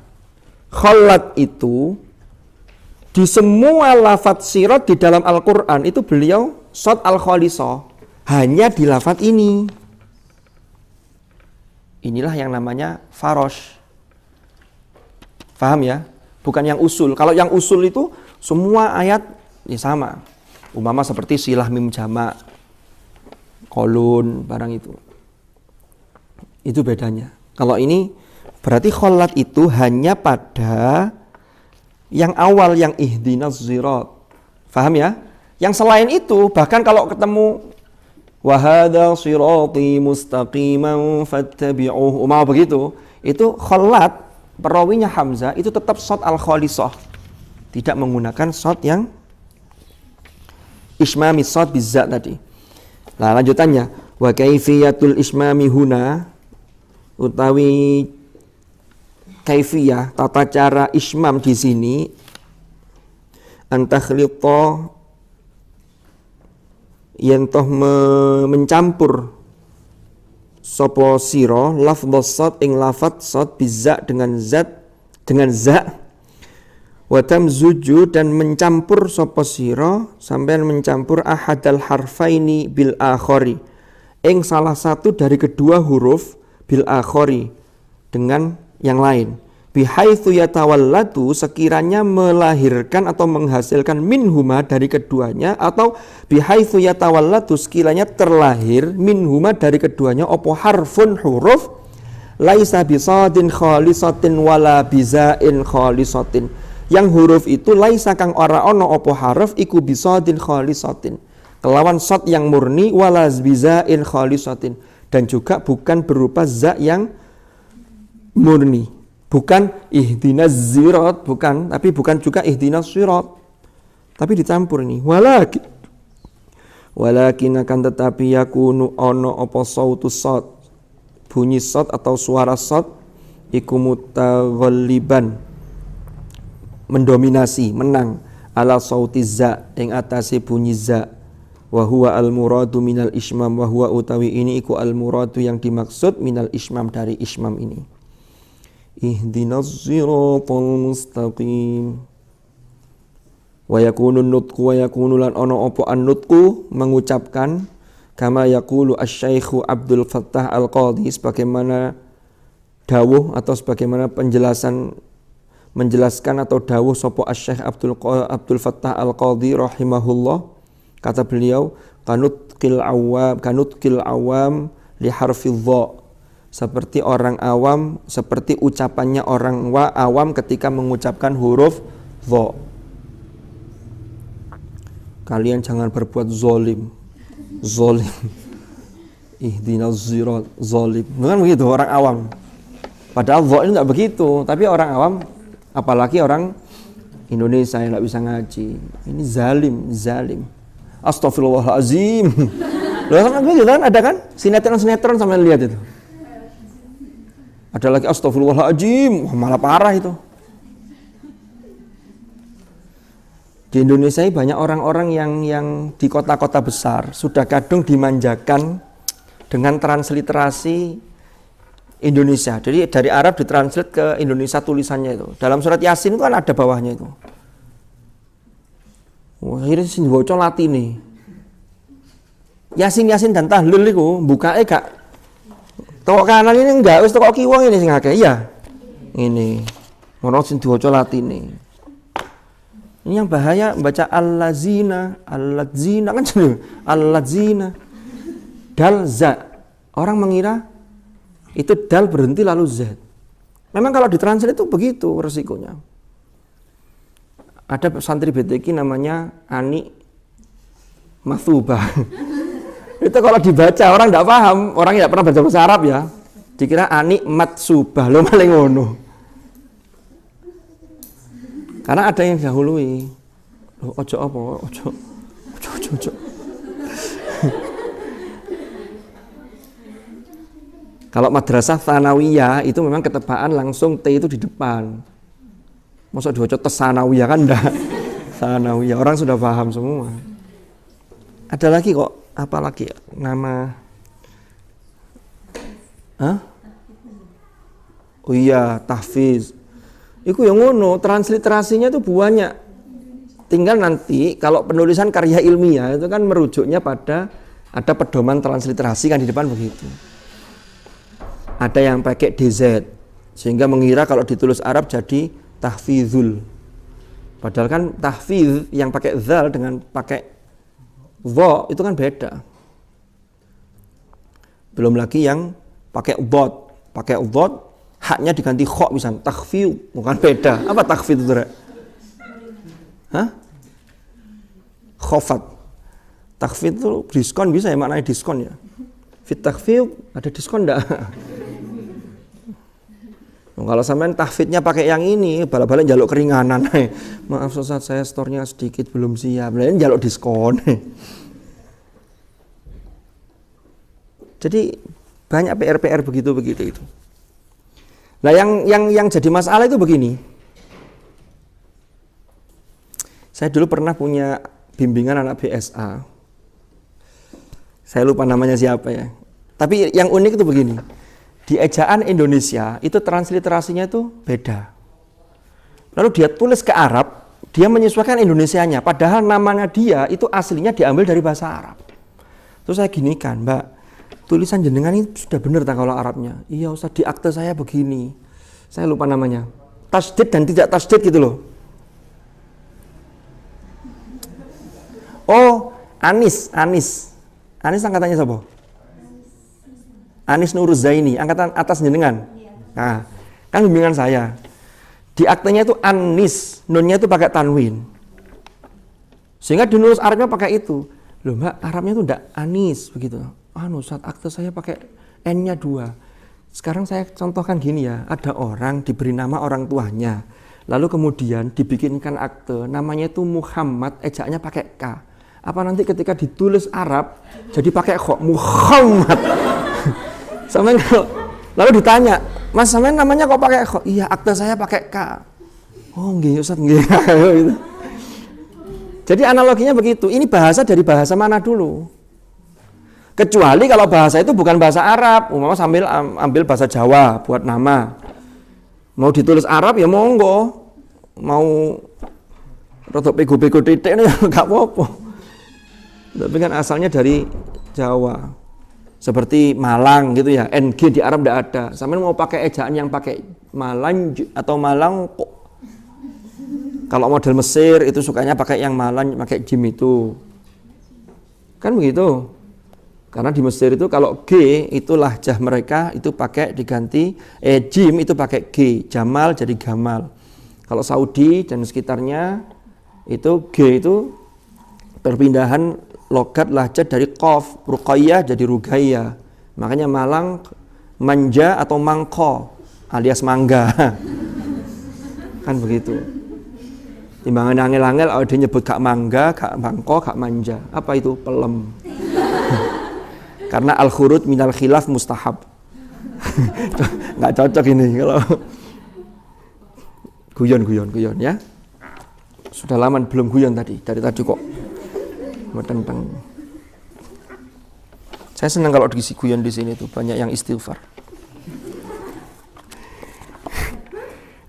Khallat itu di semua lafadz sirat di dalam Al-Qur'an itu beliau sad al khalisah. Hanya di lafadz ini. Inilah yang namanya farosh. Faham ya? Bukan yang usul. Kalau yang usul itu semua ayat ya sama. Umpama seperti silah mim jamak, kolun, barang itu. Itu bedanya. Kalau ini berarti Khallat itu hanya pada yang awal, yang ihdinas sirat. Faham ya? Yang selain itu, bahkan kalau ketemu wa hadza sirati mustaqiman fattabi'uhu, mau begitu, itu Khallat, perawinya Hamzah, itu tetap shad al khalisah, tidak menggunakan shad yang ismami shad bizza tadi. Nah, lanjutannya wa kaifiyatul ismami huna, utawi kaifiyah tata cara ismam di sini, antakhlita yen toh mencampur sapa sira lafdz sad ing lafadz sad bizza dengan zat dengan za, wa tamzuju dan mencampur sapa sira sampean mencampur ahadal harfaini bil akhari ing salah satu dari kedua huruf bil akhari dengan yang lain, bihaitsu yatawallatu sekiranya melahirkan atau menghasilkan minhuma dari keduanya, atau bihaitsu yatawallatu sekiranya terlahir minhuma dari keduanya opo harfun huruf laisa bisadin khalisatin wala bizain khalisatin, yang huruf itu laisa kang ora ono opo harf iku bisadin khalisatin kelawan sad yang murni wala bizain khalisatin, dan juga bukan berupa za yang murni. Bukan ihdinas sirat, bukan, tapi bukan juga ihdinas sirat, tapi dicampur ini. Walakin akan tetapi yakunu ono opo sautus sad, bunyi sad atau suara sad iku mutaghalliban, mendominasi, menang ala sautiz za ing atase bunyi za, wa huwa al muradu minal ismam, wa huwa utawi ini iku al muradu yang dimaksud minal ismam dari ismam ini. Ihdinas siratal mustaqim. Wa yakunu nutqu wa yakunu lan ono opo an-nutqu mengucapkan kama yaqulu asy-syaikhu Abdul Fattah Al-Qadhi, sebagaimana dawuh atau sebagaimana menjelaskan atau dawuh sapa asy-syaikh Abdul Fattah Al-Qadhi rahimahullah, kata beliau kanutqil awam li harfi dha, seperti orang awam, seperti ucapannya orang awam ketika mengucapkan huruf dha. Kalian jangan berbuat zolim. Ihdinas sirat zolim. Bukan begitu orang awam. Padahal dha ini enggak begitu, tapi orang awam, apalagi orang Indonesia yang nggak bisa ngaji. Ini zalim. Astagfirullahalazim. Loh kan gitu kan ada kan sinetron sampai lihat itu. Ada lagi astagfirullahalazim, malah parah itu. Di Indonesia ini banyak orang-orang yang di kota-kota besar sudah kadung dimanjakan dengan transliterasi Indonesia. Jadi dari Arab ditranslate ke Indonesia tulisannya itu. Dalam surat Yasin itu kan ada bawahnya itu. Wah, ini sing waca Latine. Yasin dan tahlil iku bukae gak toko kanan ini enggak wis toko kiwa ini sing akeh. Iya. Ini. Ono sing diwaca Latine. Ini yang bahaya baca allazina kan jelas allazina dal za. Orang mengira itu dal berhenti lalu z. Memang kalau ditranslate itu begitu resikonya. Ada santri BTQ namanya Ani Mathubah. Itu kalau dibaca orang tidak paham, orang tidak pernah baca bahasa Arab ya. Dikira Ani Matsubah, lo malah ngono. Karena ada yang dahului. Loh, ojo apa? Ojo. Kalau madrasah tsanawiyah itu memang ketebaan langsung T itu di depan. Masa diwaca tsanawiyah kan enggak. Tsanawiyah orang sudah paham semua. Ada lagi kok, apa lagi nama? Oh iya, tahfiz. Iku yang ngono, transliterasinya itu banyak. Tinggal nanti kalau penulisan karya ilmiah itu kan merujuknya pada ada pedoman transliterasi kan di depan begitu. Ada yang pakai DZ sehingga mengira kalau ditulis Arab jadi tahfizul. Padahal kan tahfiz yang pakai zal dengan pakai dha itu kan beda. Belum lagi yang pakai dot, haknya diganti kha misalnya takhfiz, bukan beda. Apa takhfiz itu? Khafat. Takhfiz itu diskon bisa ya, maknanya diskon ya. Fit takhfiz ada diskon enggak? Kalau sampean tahfidnya pakai yang ini, bala-bala njaluk keringanan. Maaf Ustaz, saya store-nya sedikit belum siap. Lah njaluk diskon. Jadi banyak PR begitu itu. Nah, yang jadi masalah itu begini. Saya dulu pernah punya bimbingan anak BSA. Saya lupa namanya siapa ya. Tapi yang unik itu begini. Di ejaan Indonesia itu transliterasinya itu beda. Lalu dia tulis ke Arab, dia menyesuaikan Indonesianya. Padahal namanya dia itu aslinya diambil dari bahasa Arab. Terus saya ginikan, Mbak, tulisan jenengan ini sudah benar tak kalau Arabnya? Iya Ustaz, di akte saya begini. Saya lupa namanya. Tasdid dan tidak tasdid gitu loh. Oh, Anis angkatannya siapa? Anis Nurzaini, angkatan atas jenengan. Nah, kan bimbingan saya. Di aktenya itu Anis, nunnya itu pakai tanwin. Sehingga dinulis Arabnya pakai itu. Loh Mbak, Arabnya itu enggak Anis begitu. Saat akte saya pakai N-nya 2. Sekarang saya contohkan gini ya, ada orang diberi nama orang tuanya. Lalu kemudian dibikinkan akte, namanya itu Muhammad, ejaannya pakai K. Apa nanti ketika ditulis Arab jadi pakai kha, Muhammad. Sampai lalu ditanya, Mas sampean namanya kok pakai kha? Iya, akte saya pakai K. Oh nggih Ustaz nggih. Gitu. Jadi analoginya begitu. Ini bahasa dari bahasa mana dulu? Kecuali kalau bahasa itu bukan bahasa Arab, umpama sambil ambil bahasa Jawa buat nama. Mau ditulis Arab ya monggo. Mau rodok pego-pego titik ini enggak apa-apa. Tapi kan asalnya dari Jawa. Seperti Malang gitu ya, NG di Arab tidak ada. Sampai mau pakai ejaan yang pakai Malang atau Malangko. Kalau model Mesir itu sukanya pakai yang Malang, pakai jim itu. Kan begitu. Karena di Mesir itu kalau G itu lahjah mereka itu pakai diganti jim itu pakai G, Jamal jadi Gamal. Kalau Saudi dan sekitarnya itu G itu perpindahan logat lahjah dari Qaf, Ruqayyah jadi Rugayyah. Makanya Malang manja atau mangko alias mangga. Kan begitu. Timbangan angel-angel ada nyebut gak mangga, gak mangko, gak manja. Apa itu? Pelem. Karena al-khurud minal khilaf mustahab. Nggak cocok ini kalau guyon ya. Sudah lama belum guyon tadi. Dari tadi kok metenteng. Saya senang kalau diisi guyon di sini tuh banyak yang istighfar.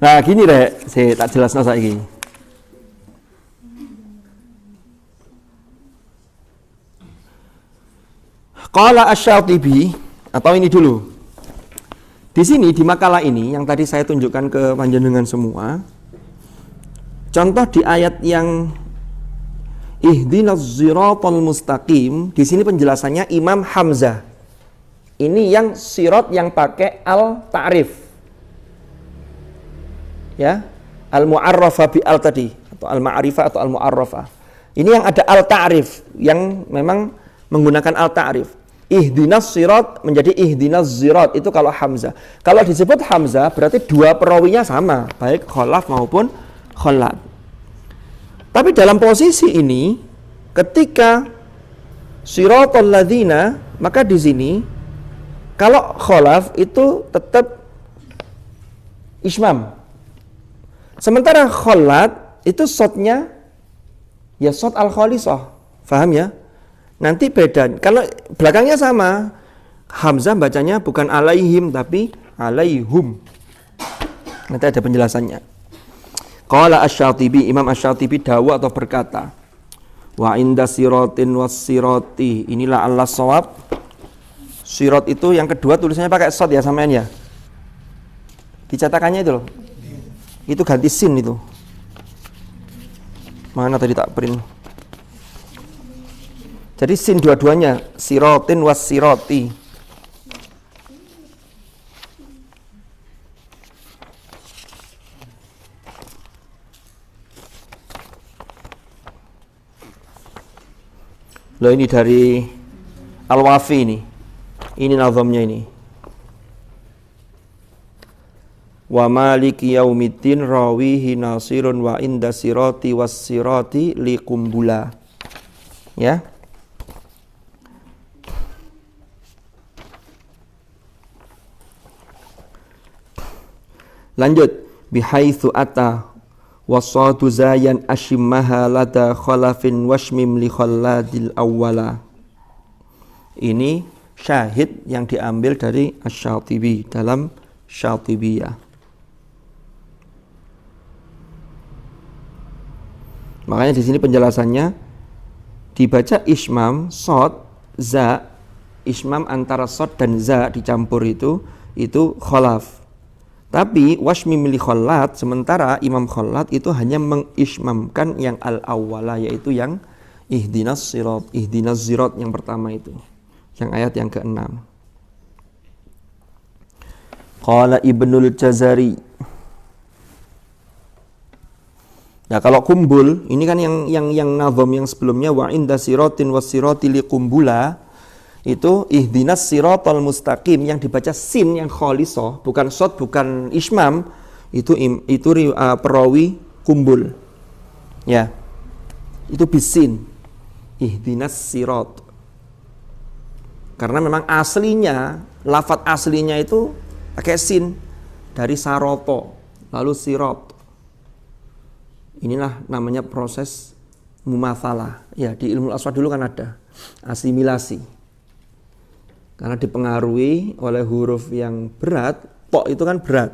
Nah, gini Rek, saya tak jelasno saiki. Qala Asy-Syatibi, atau ini dulu. Di sini di makalah ini yang tadi saya tunjukkan ke panjenengan semua. Contoh di ayat yang Ihdinas siratal mustaqim, di sini penjelasannya Imam Hamzah. Ini yang sirat yang pakai al-ta'rif. Ya, al-mu'arrafa bi al tadi atau al-ma'rifah atau al-mu'arrafa. Ini yang ada al-ta'rif yang memang menggunakan al-ta'rif. Ihdinas sirat menjadi ihdinas zirat, itu kalau Hamzah. Kalau disebut Hamzah berarti dua perawinya sama, baik kholaf maupun kholat. Tapi dalam posisi ini ketika siratal ladzina, maka di sini kalau kholaf itu tetap ismam. Sementara kholat itu shotnya ya shot al-khalisah. Paham ya? Nanti beda. Kalau belakangnya sama, Hamzah bacanya bukan alaihim tapi alaihum. Nanti ada penjelasannya. Qala Asy-Syatibi, Imam Asy-Syatibi dawa atau berkata, wa inda siratin was sirati. Inilah Allah shawab. Sirat itu yang kedua tulisannya pakai shot ya sampean ya. Dicetakannya itu loh. Itu ganti sin itu. Mana tadi tak print? Jadi sin dua-duanya, sirotin was siroti. Loh ini dari Al-Wafi ini. Ini nazamnya ini. Wa maliki yaumiddin rawihi nasirun wa inda sirati was sirati liqumbula. Ya. Lanjut, bihaitsu ata wasatu zayan ashimmaha lada khalafin washmim li khalladil awwala. Ini syahid yang diambil dari Asy-Syatibi dalam Syatibiyah. Makanya di sini penjelasannya dibaca ismam shad za, ismam antara shad dan za dicampur itu khalaf. Tapi washmim li khallat, sementara Imam Khallat itu hanya mengismamkan yang al-awwala, yaitu yang ihdinas zirat yang pertama itu, yang ayat yang ke-6. Qala Ibnul Jazari. Nah, kalau kumbul ini kan yang nazam yang sebelumnya wa inda siratin was sirati liqumbula. Itu ihdinas siratal mustaqim yang dibaca sin yang khalisah, bukan shad, bukan ismam, itu perawi kumbul. Ya. Itu bisin. Ihdinas sirat. Karena memang aslinya, lafadz aslinya itu pakai sin dari saroto, lalu sirat. Inilah namanya proses mumatsalah. Ya, di ilmu aswad dulu kan ada asimilasi. Karena dipengaruhi oleh huruf yang berat, po itu kan berat,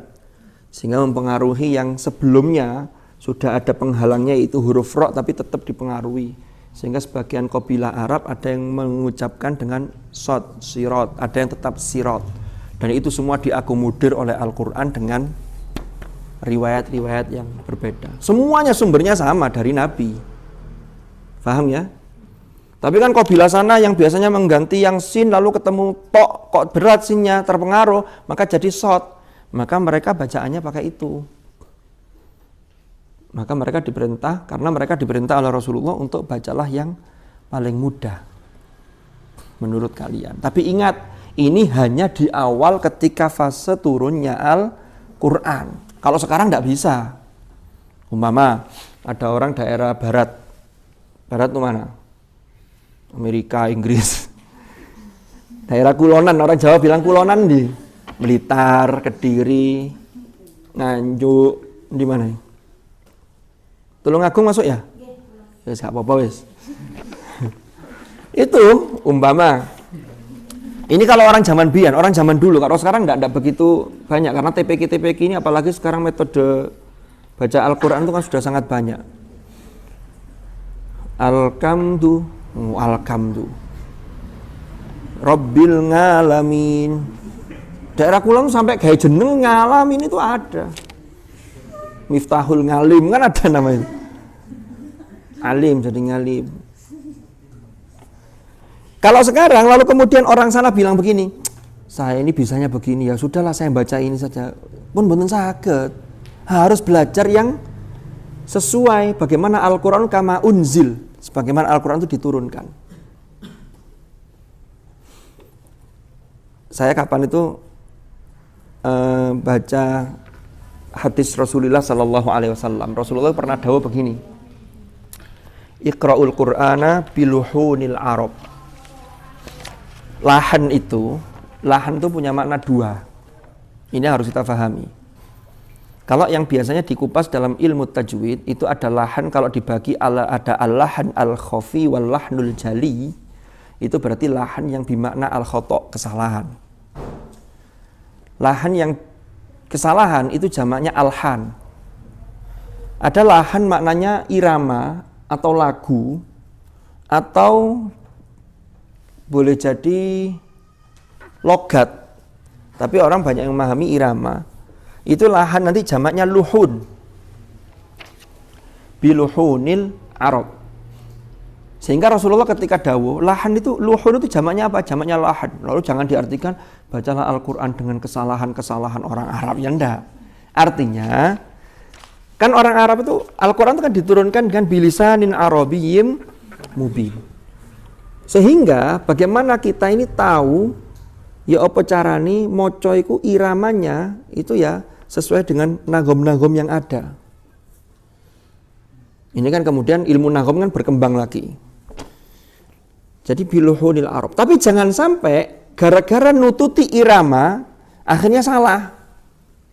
sehingga mempengaruhi yang sebelumnya sudah ada penghalangnya, yaitu huruf ro, tapi tetap dipengaruhi. Sehingga sebagian qabilah Arab ada yang mengucapkan dengan shad, sirat, ada yang tetap sirat. Dan itu semua diakomodir oleh Al-Quran dengan riwayat-riwayat yang berbeda. Semuanya sumbernya sama dari Nabi. Paham ya? Tapi kan qabilah sana yang biasanya mengganti yang sin lalu ketemu tok, kok berat sinnya, terpengaruh, maka jadi shad. Maka mereka bacaannya pakai itu. Maka mereka diperintah, karena mereka diperintah oleh Rasulullah untuk bacalah yang paling mudah menurut kalian. Tapi ingat, ini hanya di awal ketika fase turunnya Al-Quran. Kalau sekarang tidak bisa. Umpama Ada orang daerah barat. Barat itu mana? Amerika, Inggris. Daerah kulonan, orang Jawa bilang kulonan di Blitar, Kediri, Nganjuk, di mana? Tulungagung masuk ya? Ya, enggak apa-apa wis. Itu umpama. Ini kalau orang zaman biyen, orang zaman dulu. Kalau sekarang enggak begitu banyak karena TPQ ini apalagi sekarang metode baca Al-Qur'an itu kan sudah sangat banyak. Alkamdu Rabbil ngalamin. Daerah Kulon sampai gaya jeneng ngalamin itu ada. Miftahul ngalim kan ada namanya. Alim jadi ngalim. Kalau sekarang lalu kemudian orang sana bilang begini, saya ini bisanya begini, ya sudahlah saya baca ini saja. Pun mboten saged. Harus belajar yang sesuai bagaimana Al-Qur'an kama unzil, sebagaimana Al-Qur'an itu diturunkan. Saya kapan itu baca hadis Rasulullah sallallahu alaihi wasallam. Rasulullah pernah dawuh begini. Iqra'ul Qur'ana biluhunil Arab. Lahan itu punya makna dua. Ini harus kita pahami. Kalau yang biasanya dikupas dalam ilmu tajwid itu ada lahan, kalau dibagi ada al-lahan al-khafi wal lahnul jali, itu berarti lahan yang bermakna al-khata', kesalahan. Lahan yang kesalahan itu jamaknya alhan. Ada lahan maknanya irama atau lagu, atau boleh jadi logat. Tapi orang banyak yang memahami irama. Itu lahan nanti jamaknya luhun. Biluhunil Arab. Sehingga Rasulullah ketika dawuh, lahan itu, luhun itu jamaknya apa? Jamaknya lahan. Lalu jangan diartikan bacalah Al-Qur'an dengan kesalahan-kesalahan orang Arab, ya enggak. Artinya kan orang Arab itu Al-Qur'an itu kan diturunkan dengan bilisanin arabiyyim mubin. Sehingga bagaimana kita ini tahu ya apa carane maca iku iramanya itu ya sesuai dengan nagom-nagom yang ada. Ini kan kemudian ilmu nagom kan berkembang lagi. Jadi biluhunil Arab. Tapi jangan sampai gara-gara nututi irama akhirnya salah.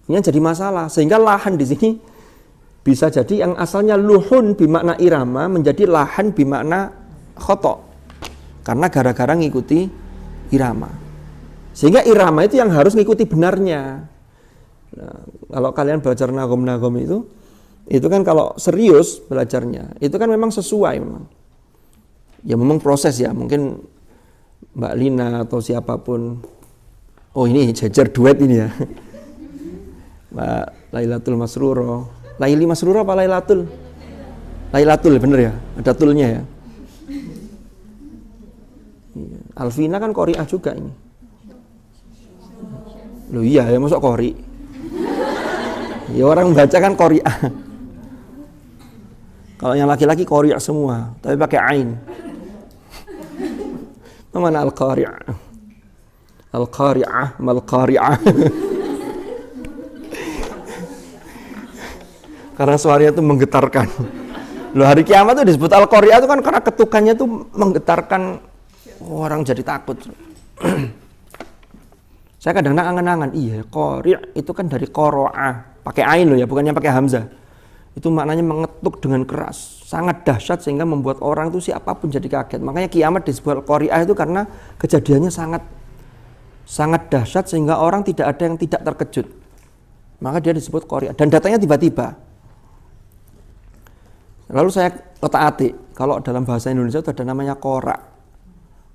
Ini jadi masalah. Sehingga lahan di sini bisa jadi yang asalnya luhun bimakna irama menjadi lahan bimakna khata'. Karena gara-gara ngikuti irama. Sehingga irama itu yang harus ngikuti benarnya. Nah, kalau kalian belajar nagom-nagom itu kan kalau serius belajarnya, itu kan memang sesuai memang. Ya memang proses ya, mungkin Mbak Lina atau siapapun. Oh ini jajar duet ini ya. Mbak Lailatul Masruro. Laili Masruro apa Lailatul? Lailatul bener ya, ada tulnya ya. Alvina kan qori'ah juga ini. Loh iya ya, masuk qori. Ya orang baca kan qori'ah. Kalau yang laki-laki qori'ah semua, tapi pakai ain. Mana al-qari'ah? Al-qari'ah mal qari'ah. Karena suaranya itu menggetarkan. Loh hari kiamat itu disebut al-qari'ah itu kan karena ketukannya itu menggetarkan. Orang jadi takut. Saya kadang angan-angan, iya, qari' itu kan dari qoro'ah, pakai ain loh ya, bukannya pakai hamzah. Itu maknanya mengetuk dengan keras, sangat dahsyat sehingga membuat orang itu siapapun jadi kaget. Makanya kiamat disebut qari'ah itu karena kejadiannya sangat dahsyat sehingga orang tidak ada yang tidak terkejut. Maka dia disebut qari'ah dan datangnya tiba-tiba. Lalu saya otak-atik, kalau dalam bahasa Indonesia itu ada namanya qora'.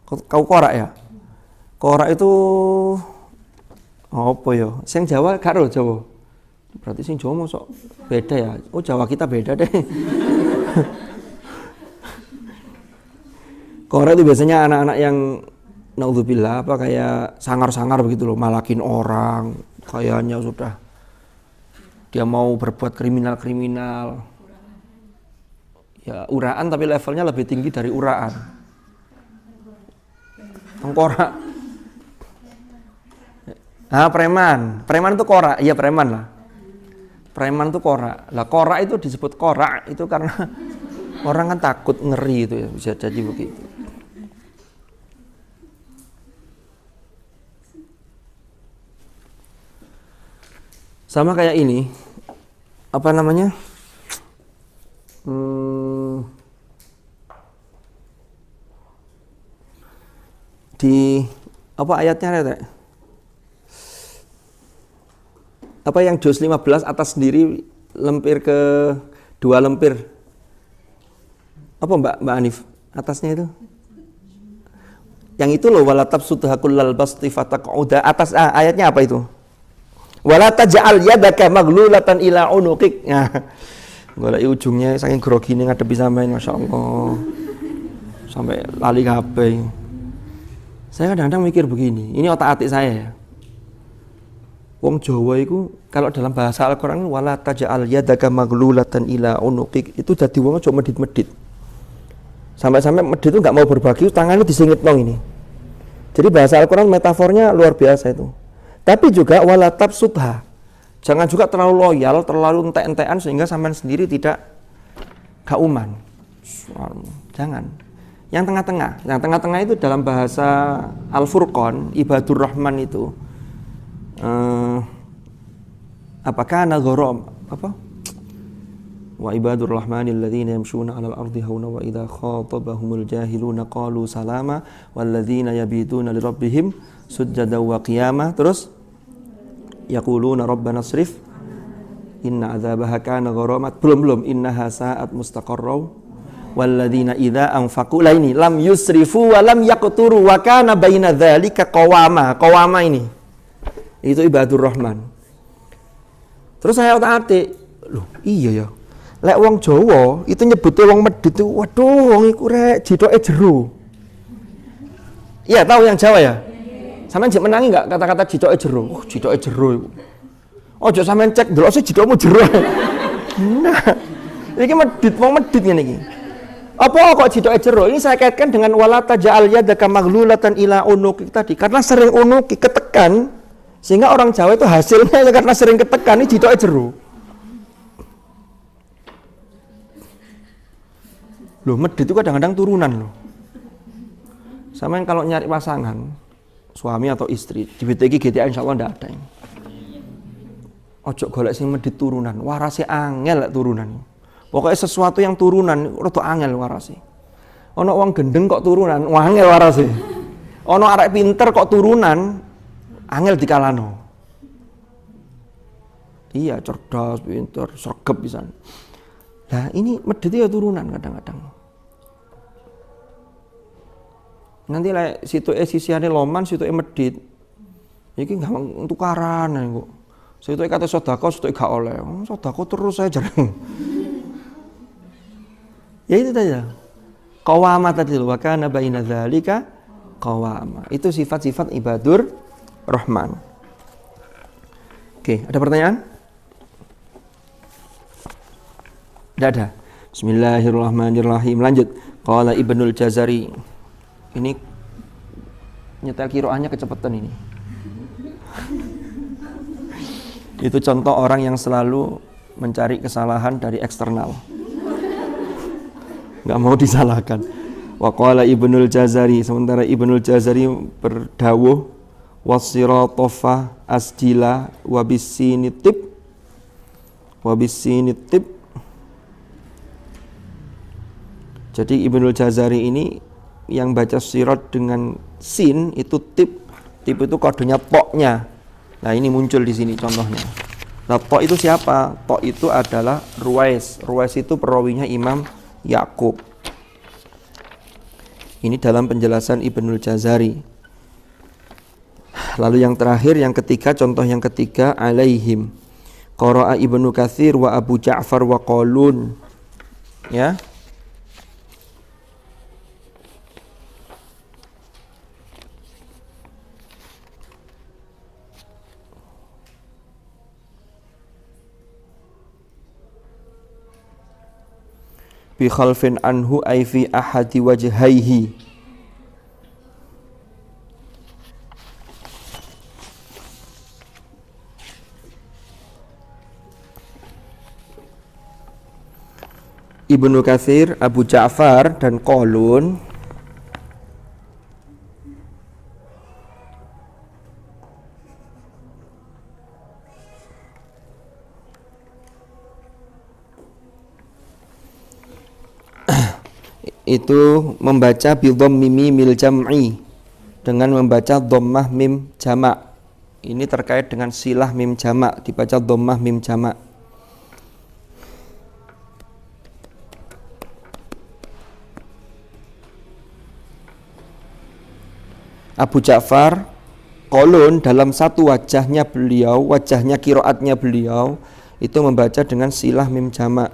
Kau korak ya? Korak itu apa ya? Sing Jawa karo Jawa. Berarti sing Jawa mosok beda ya. Oh Jawa kita beda deh. Korak itu biasanya anak-anak yang naudzubillah apa kayak sangar-sangar begitu loh, malakin orang, kayaknya sudah dia mau berbuat kriminal-kriminal. Ya uraan tapi levelnya lebih tinggi dari uraan. Korak. Preman itu korak, iya preman lah. Preman itu korak. Lah korak itu disebut korak itu karena orang kan takut, ngeri itu ya, bisa jadi begitu. Sama kayak ini, apa namanya? Di apa ayatnya ada? Apa yang juz 15 atas sendiri lempir ke 2 lempir. Apa Mbak Anif? Atasnya itu? Yang itu loh, wala tabsutha kullal basti fataqauda. Atas ayatnya apa itu? Wala taj'al yadaka maghlulatan ila unuqik. Nah, golek ujungnya saking grogine ngadepi sampean, masyaallah. Sampai lali kabeh. Saya kadang-kadang mikir begini, ini otak-atik saya ya. Wong Jawa itu kalau dalam bahasa Al-Qur'an wala taj'al yadaka maghlulatan ila unuqik, itu dadi wong aja medit-medit. Sampai-sampai medit itu enggak mau berbagi, tangannya disingitno ini. Jadi bahasa Al-Qur'an metafornya luar biasa itu. Tapi juga wala tabsutha. Jangan juga terlalu loyal, terlalu entek-entekan sehingga sampean sendiri tidak kauman. Jangan. Yang tengah-tengah. Yang tengah-tengah itu dalam bahasa Al-Furqan, Ibadur Rahman itu apakah nagharam apa? Wa ibadur rahmanil ladzina yamshuna 'alal ardi hauna wa idza khatabahumul jahiluna qalu salama wal ladzina yabituna lirabbihim sujjadan wa qiyama. Terus yaquluna rabbana srif inna adzabaha kana gharamat. Belum innaha sa'at mustaqarraw walladzina idza anfaqu laini lam yusrifu wa lam yaqturu wa kana baina dzalika qawama. Qawama ini itu ibadur rahman. Terus saya otak-atik, loh iya ya. Lek wong Jawa itu nyebutnya wong medit itu, waduh wong iku rek jitoke jero. Iya, tahu yang Jawa ya? Sampeyan jek menangi enggak kata-kata jitoke jero? Oh, jitoke jero iku. Ojo sampeyan cek ndelok sih jitokmu jero. Nah, iki medit, wong medit ngene iki. Apa kok jitoke jero? Ini saya kaitkan dengan wala taj'al yadaka maghlulatan ila unuqik tadi. Karena sering unuki ketekan, sehingga orang Jawa itu hasilnya karena sering ketekan ini jitoke jero. Loh, medit itu kadang-kadang turunan loh. Sama yang kalau nyari pasangan, suami atau istri, di BTG GTA insya Allah ndak ada ini. Ojo golek sing medit turunan, warase angel turunan. Pokoknya sesuatu yang turunan, rada angel warase. Ono wong gendeng kok turunan, angel warase. Ono arek pinter kok turunan, angel dikalano. Iya, cerdas, pinter, sregep pisan. Nah ini medit ya turunan kadang-kadang. Nanti lah situ sisiane loman, situ medit. Iki gampang tukaran kok. Situ kata sedekah, situ gak oleh. Sedekah terus saya jarang. Ya itu saja. Qawama tadi wa kana baina dzalika qawama. Itu sifat-sifat ibadur rahman. Oke, ada pertanyaan? Tidak ada. Bismillahirrahmanirrahim. Lanjut. Qala Ibnul Jazari. Ini nyetel kiroahnya kecepatan ini. Itu contoh orang yang selalu mencari kesalahan dari eksternal. Enggak mau disalahkan. Wa qala Ibnul Jazari. Sementara Ibnul Jazari berdawuh wasiratofa asjila wabisinitib Jadi Ibnul Jazari ini yang baca sirat dengan sin itu tip itu kodenya toknya. Nah ini muncul di sini contohnya. Nah tok itu siapa? Tok itu adalah Ruwais. Ruwais itu perawinya Imam Yaqub. Ini dalam penjelasan Ibnul Jazari. Lalu yang terakhir, yang ketiga, contoh yang ketiga, alaihim. Qara'a Ibnu Katsir wa Abu Ja'far wa Qalun. Ya. Bi khalfin anhu ay fi ahadi wajhaihi. Ibnu Katsir, Abu Ja'far dan Qalun itu membaca bidhammim mimil jam'i dengan membaca dhammah mim jamak. Ini terkait dengan silah mim jamak, dibaca dhammah mim jamak. Abu Ja'far Qalun dalam satu wajahnya qiraatnya beliau itu membaca dengan silah mim jamak.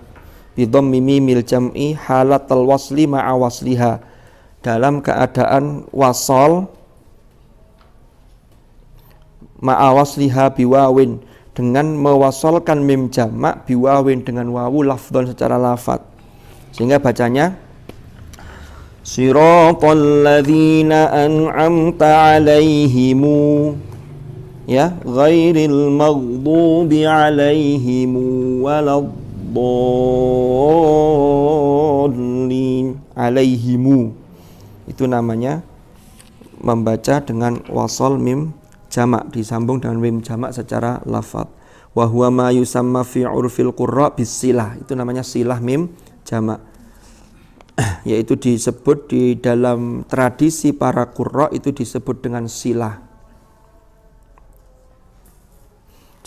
Bidhammim mimil jam'i halatal wasli ma'a wasliha, dalam keadaan wasol ma'a wasliha biwawin, dengan mewasolkan mim jamak biwawin dengan wawu lafdhon secara lafadz, sehingga bacanya siratal ladzina an'amta 'alaihimu ya ghairil maghdubi 'alaihimu waladdallin. 'Alaihimu itu namanya membaca dengan wasol mim jamak disambung dengan mim jamak secara lafadz. Wa huwa ma yusamma fi 'urfil qurra bisilah, itu namanya silah mim jamak, yaitu disebut di dalam tradisi para qurra itu disebut dengan silah.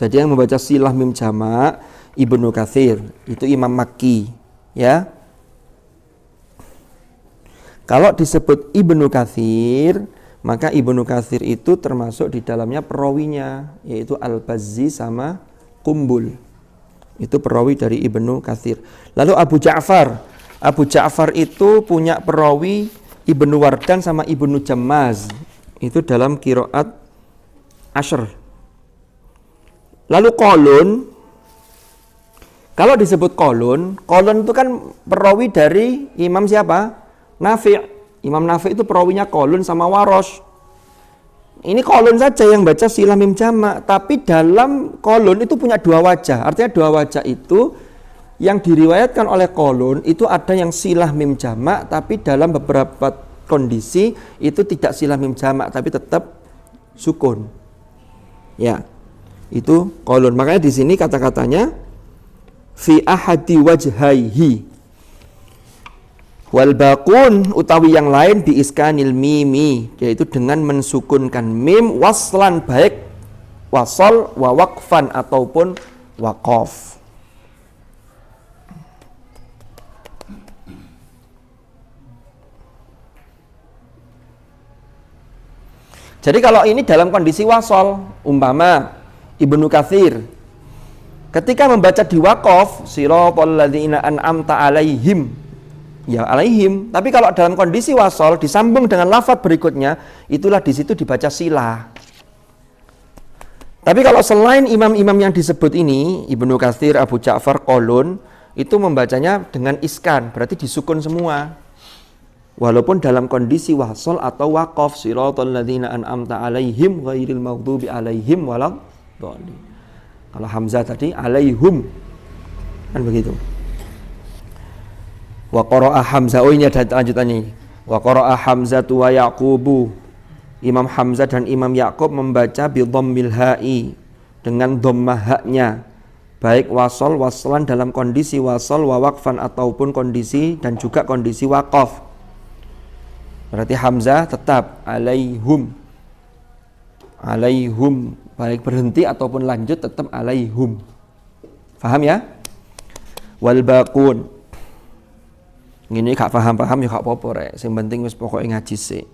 Jadi yang membaca silah mim jamak Ibnu Katsir, itu Imam Makki, ya. Kalau disebut Ibnu Katsir, maka Ibnu Katsir itu termasuk di dalamnya perawinya, yaitu Al-Bazzi sama Qumbul. Itu perawi dari Ibnu Katsir. Lalu Abu Ja'far itu punya perawi Ibnu Wardan sama Ibnu Jammaz. Itu dalam qiraat Ashr. Lalu Qalun, kalau disebut Qalun itu kan perawi dari Imam siapa? Nafi'. Imam Nafi' itu perawinya Qalun sama Warosh. Ini Qalun saja yang baca silah mim jamak, tapi dalam Qalun itu punya dua wajah. Artinya dua wajah itu yang diriwayatkan oleh Qalun itu ada yang silah mim jamak, tapi dalam beberapa kondisi itu tidak silah mim jamak, tapi tetap sukun. Ya, itu Qalun. Makanya di sini kata-katanya fi ahadi wajhaihi, wal baqun utawi yang lain bi iskanil mimi, yaitu dengan mensukunkan mim waslan, baik wasol wa waqfan ataupun waqaf. Jadi kalau ini dalam kondisi wasol, umpama Ibnu Katsir ketika membaca di waqaf siratal ladzina an'amta 'alaihim, ya alaihim, tapi kalau dalam kondisi wasol disambung dengan lafadz berikutnya, itulah di situ dibaca silah. Tapi kalau selain imam-imam yang disebut ini, Ibnu Katsir, Abu Ja'far, Qalun, itu membacanya dengan iskan, berarti disukun semua. Walaupun dalam kondisi wasol atau waqaf siratal ladzina an'amta 'alaihim ghairil maghdubi 'alaihim waladdallin. Kalau Hamzah tadi alaihum, kan begitu. Wa qara'a Hamzah, oh ini ada lanjutannya. Wa qara'a Hamzatu wa Yaqubu, Imam Hamzah dan Imam Yaqub membaca bi dhammil ha'i, dengan dhammah haknya, baik waslan dalam kondisi wasol wa waqfan ataupun kondisi dan juga kondisi waqaf. Berarti Hamzah tetap alaihum, baik berhenti ataupun lanjut tetap alaihum. Faham ya? Wal baqun, ngene gak paham-paham ya gak apa-apa rek, sing penting wis pokoke ngaji sik.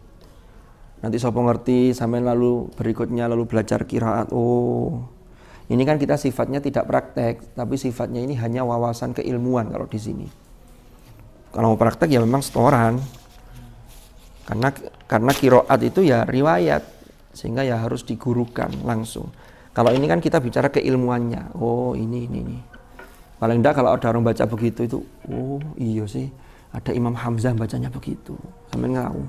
Nanti sapa ngerti sampean lalu berikutnya lalu belajar qiraat. Oh, ini kan kita sifatnya tidak praktek, tapi sifatnya ini hanya wawasan keilmuan kalau di sini. Kalau mau praktek ya memang setoran. Karena qiraat itu ya riwayat, sehingga ya harus digurukan langsung. Kalau ini kan kita bicara keilmuannya. Oh ini. Paling enggak kalau ada orang baca begitu itu, oh iya sih, ada Imam Hamzah bacanya begitu. Sampai ngau.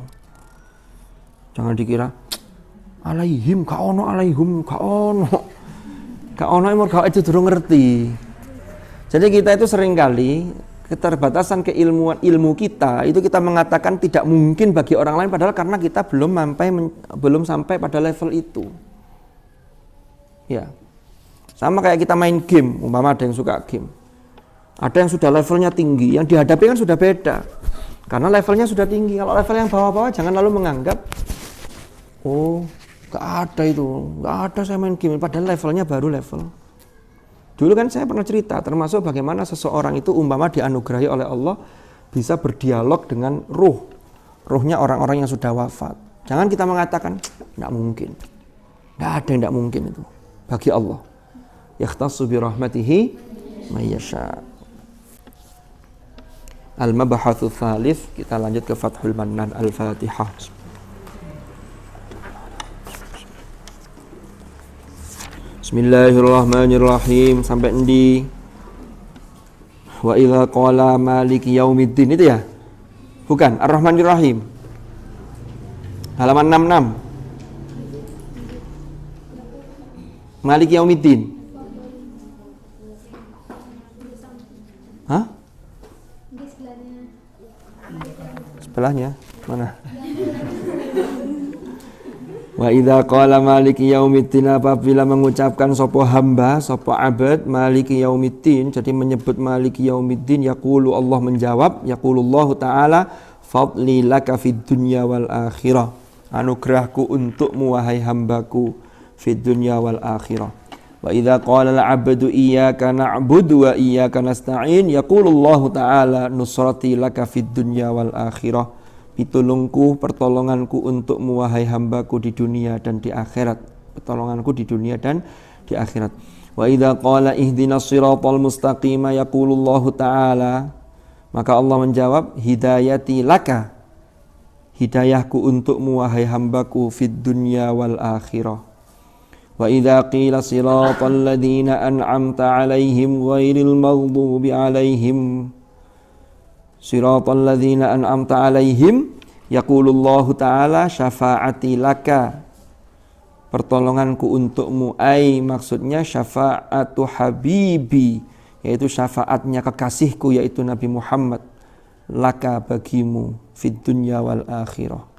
Jangan dikira alaihim, gak ono alaihum, gak ono emor gak itu durung ngerti. Jadi kita itu seringkali keterbatasan keilmuan ilmu kita itu kita mengatakan tidak mungkin bagi orang lain, padahal karena kita belum sampai pada level itu. Ya. Sama kayak kita main game, umpama ada yang suka game. Ada yang sudah levelnya tinggi, yang dihadapi kan sudah beda. Karena levelnya sudah tinggi. Kalau level yang bawah-bawah jangan lalu menganggap gak ada saya main game, padahal levelnya baru level. Dulu kan saya pernah cerita, termasuk bagaimana seseorang itu umpama dianugerahi oleh Allah bisa berdialog dengan ruhnya orang-orang yang sudah wafat. Jangan kita mengatakan tidak mungkin, tidak ada yang tidak mungkin itu bagi Allah. Yakhtassu bi rahmatihi may yasha. Al-mabahatsu tsalits, kita lanjut ke Fathul Mannan. Al-Fatihah. Bismillahirrahmanirrahim. Sampai endi? Wa idza qala maliki yaumiddin, itu ya? Bukan, Ar-Rahmanir Rahim. Halaman 66. Maliki yaumiddin. Hah? Sebelahnya mana? Wa idza qala maliki yaumiddin, apabila mengucapkan sapa hamba, sapa abad maliki yaumiddin, jadi menyebut maliki yaumiddin, yaqulu, Allah menjawab, yaqulullahu ta'ala, fadli laka fid dunya wal akhirah, anugerahku untukmu wahai hambaku fid dunya wal akhirah. Wa idza qala al-'abdu iyyaka na'budu wa iyyaka nasta'in, yaqulullahu ta'ala, nusrati laka fid dunya wal akhirah, pitulungku, pertolonganku untukmu wahai hambaku di dunia dan di akhirat. Pertolonganku di dunia dan di akhirat. Wa idza qala ihdinas siratal mustaqim, yaqulullahu ta'ala, maka Allah menjawab, hidayati laka, hidayahku untukmu wahai hambaku fid dunya wal akhirah. Wa idza qila siratal ladzina an'amta 'alaihim ghairil maghdubi 'alaihim, siratal ladzina an'amta 'alaihim, yaqulullahu ta'ala, syafa'ati laka, pertolonganku untukmu, ai maksudnya syafa'atu habibi, yaitu syafaatnya kekasihku yaitu Nabi Muhammad, laka bagimu fid dunya wal akhirah.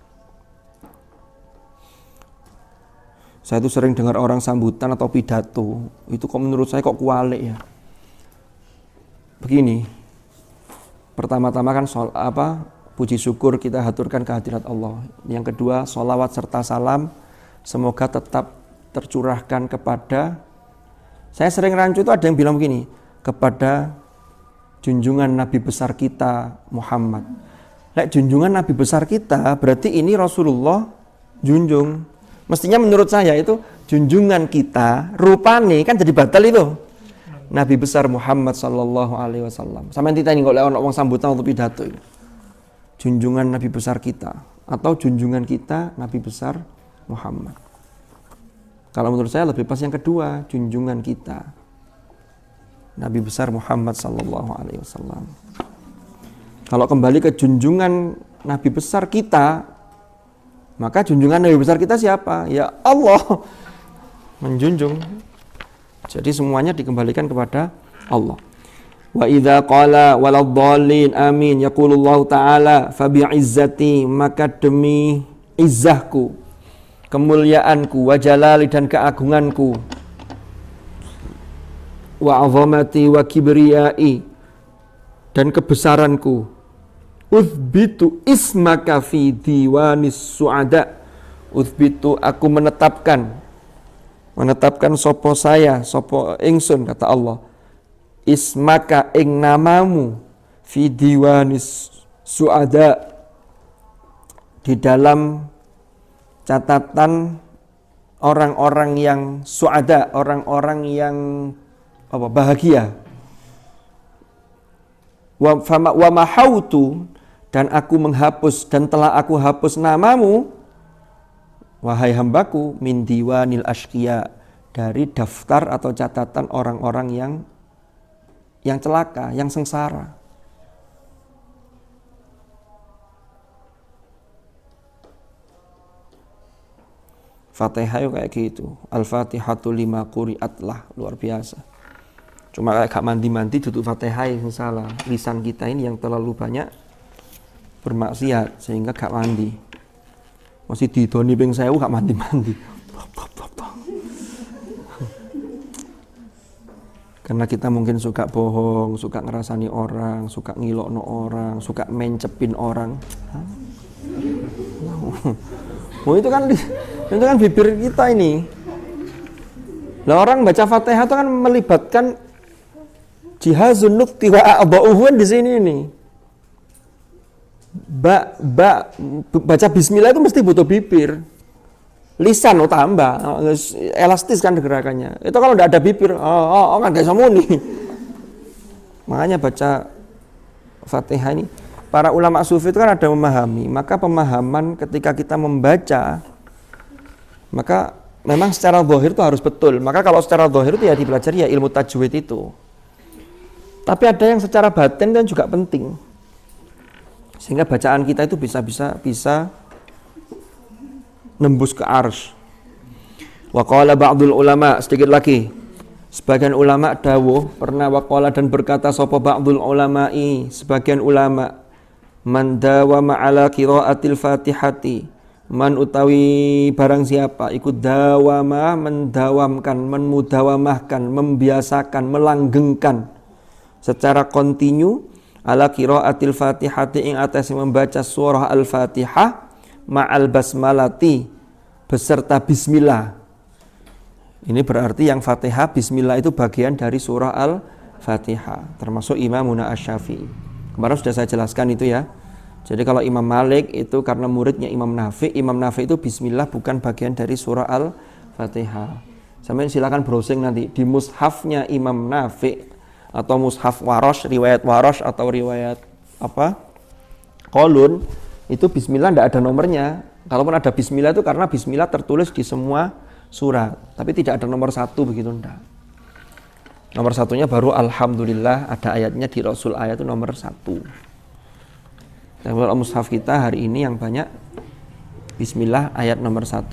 Saya itu sering dengar orang sambutan atau pidato, itu kok menurut saya kok kualik ya. Begini, pertama-tama kan puji syukur kita haturkan kehadirat Allah. Yang kedua, sholawat serta salam semoga tetap tercurahkan kepada, saya sering rancu itu ada yang bilang begini, kepada junjungan Nabi besar kita Muhammad. Lek junjungan Nabi besar kita berarti ini Rasulullah junjung. Mestinya menurut saya itu junjungan kita rupane kan jadi batal itu. Nabi besar Muhammad sallallahu alaihi wasallam. Sampeyan ditanya kok lek ono wong sambutan atau pidato itu. Junjungan Nabi besar kita atau junjungan kita Nabi besar Muhammad. Kalau menurut saya lebih pas yang kedua, junjungan kita Nabi besar Muhammad sallallahu alaihi wasallam. Kalau kembali ke junjungan Nabi besar kita, maka junjungan Nabi besar kita siapa? Ya Allah menjunjung. Jadi semuanya dikembalikan kepada Allah. Wa idza qala waladdallin amin, yaqulullahu ta'ala, fa bi'izzati, maka demi izzahku, kemuliaanku, wa jalali dan keagunganku, wa 'azamati wa kibriyai dan kebesaranku, uthbitu ismaka fi diwanis su'ada, uthbitu aku menetapkan sopo saya, sopo ingsun, kata Allah, ismaka ing namamu, fi diwanis su'ada, di dalam catatan orang-orang yang su'ada, orang-orang yang bahagia. Wa mahautu, dan aku menghapus dan telah aku hapus namamu wahai hambaku min diwanil ashqiya, dari daftar atau catatan orang-orang yang celaka, yang sengsara. Fatihah kayak gitu. Al-Fatihatu lima quri'at lah, luar biasa. Cuma kayak gak mandi-mandi duduk Fatihah yang salah. Lisan kita ini yang terlalu banyak bermaksiat sehingga gak mandi. Masih didoni ping 1000 gak mandi-mandi. Karena kita mungkin suka bohong, suka ngerasani orang, suka ngilokno orang, suka mencepin orang. Oh itu kan bibir kita ini. Lah orang baca Fatihah itu kan melibatkan jihazun nutqi wa a'dha'uhu di sini ini. Baca bismillah itu mesti butuh bibir. Lisan tambah elastis kan gerakannya. Itu kalau tidak ada bibir, kan gak bisa muni. Makanya baca Fatihah ini, para ulama sufi itu kan ada memahami. Maka pemahaman ketika kita membaca, maka memang secara zahir itu harus betul. Maka kalau secara zahir itu ya dipelajari ya ilmu tajwid itu. Tapi ada yang secara batin kan juga penting. Sehingga bacaan kita itu bisa nembus ke arsy. Wa qala ba'dul ulama, sedikit lagi. Sebagian ulama dawuh, pernah waqala dan berkata sapa ba'dul ulama'i, sebagian ulama, man dawama ala qiraatil Fatihati, man utawi barang siapa ikut dawama, mendawamkan, memudawamahkan, membiasakan, melanggengkan secara kontinu ala qiraatil Fatihati ing atase membaca surah Al-Fatihah ma'al basmalati beserta bismillah. Ini berarti yang Fatihah bismillah itu bagian dari surah Al-Fatihah, termasuk Imamuna Asy-Syafi'i. Kemarin sudah saya jelaskan itu ya. Jadi kalau Imam Malik itu karena muridnya Imam Nafi itu bismillah bukan bagian dari surah Al-Fatihah. Sampai silakan browsing nanti di mushafnya Imam Nafi atau mushaf Warosh, riwayat Warosh atau riwayat Qalun. Itu bismillah tidak ada nomornya. Kalaupun ada bismillah itu karena bismillah tertulis di semua surat, tapi tidak ada nomor 1 begitu enggak. Nomor 1-nya baru alhamdulillah, ada ayatnya di Rasul ayat itu nomor 1. Dan kalau mushaf kita hari ini yang banyak bismillah ayat nomor 1.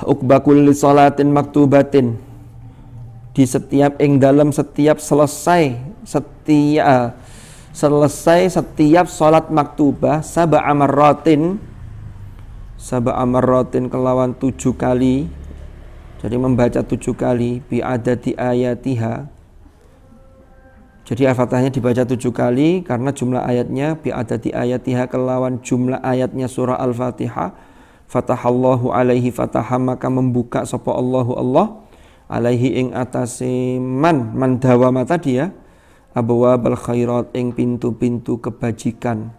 Uqba kulli sholatin maktubatin, di setiap dalam setiap selesai setiap sholat maktubah sab'a marratin kelawan 7 kali. Jadi membaca 7 kali bi adadi ayatiha. Jadi Al-Fatihahnya dibaca 7 kali karena jumlah ayatnya bi adadi ayatiha kelawan jumlah ayatnya surah Al-Fatihah. Fatahallahu alaihi fataha maka membuka sapa Allahu Allah alaihi ing atase man dawama tadi ya. Abwabal khairat ing pintu-pintu kebajikan.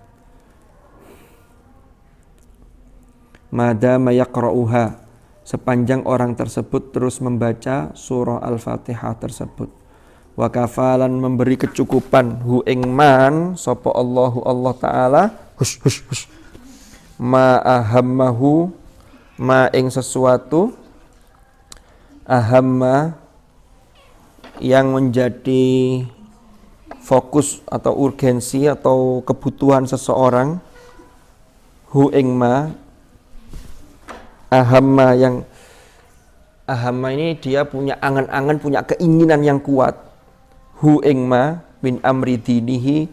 Madama yaqra'uha, sepanjang orang tersebut terus membaca surah Al-Fatihah tersebut. Wa kafalan memberi kecukupan hu ing man sapa Allahu Allah taala ma ahammahu ma ing sesuatu ahamma yang menjadi fokus atau urgensi atau kebutuhan seseorang hu ing ma ahamma yang ahamma ini dia punya angan-angan, punya keinginan yang kuat. Hu ing ma min amri dinihi,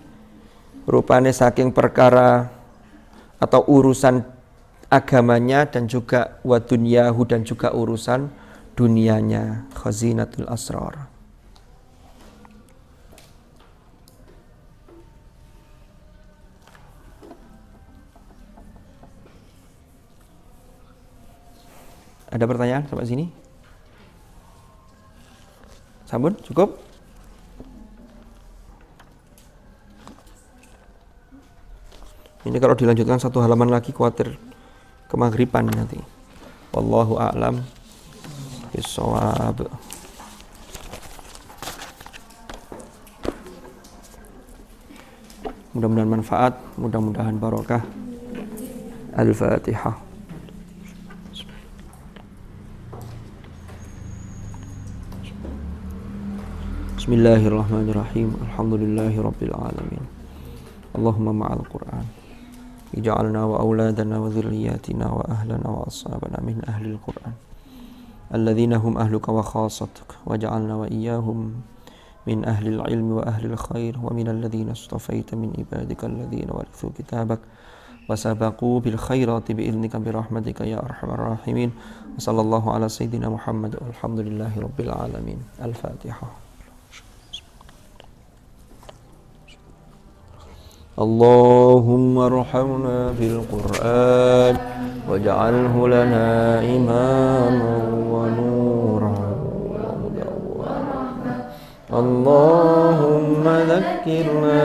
rupane saking perkara atau urusan agamanya dan juga wa dunyahu dan juga urusan dunianya. Khazinatul asrar. Ada pertanyaan sampai sini? Sampun? Cukup? Ini kalau dilanjutkan 1 halaman lagi khawatir kemaghriban nanti. Wallahu a'lam bissawab. Mudah-mudahan manfaat, mudah-mudahan barokah. Al-Fatihah. Bismillahirrahmanirrahim. Alhamdulillahi rabbil alamin. Allahumma ma'al Qur'an. Ij'alna wa auladana wa dhurriyyatina wa ahlana wa ashabana min ahlil Qur'an. الذين هم أهلك وخاصتك وجعلنا وإياهم من أهل العلم وأهل الخير ومن الذين اصطفيت من عبادك الذين ورثوا كتابك وسبقوا بالخيرات بإذنك برحمتك يا أرحم الراحمين وصلى الله على سيدنا محمد والحمد لله رب العالمين. الفاتحة. اللهم ارحمنا بالقرآن واجعله لنا إماما ونورا وهدى ورحمة. اللهم ذكرنا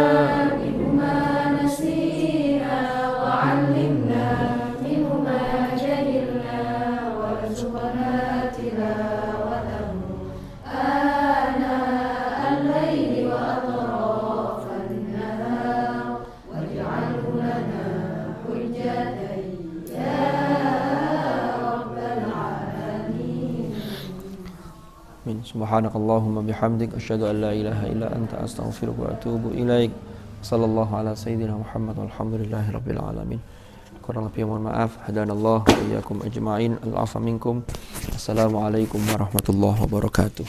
منه ما نسينا وعلمنا منه ما جهلنا وارزقنا تلاوته آناء الليل وأطراف النهار واجعله لنا حجة يا رب العالمين. سبحانك اللهم بحمدك أشهد أن لا إله إلا أنت أستغفرك وأتوب إليك. Sallallahu ala sayyidina Muhammad walhamdulillahi rabbil alamin. Kurang lebih mohon maaf. Hadanallah wa iyyakum ajma'in. Al-'afwa minkum. Assalamualaikum warahmatullahi wabarakatuh.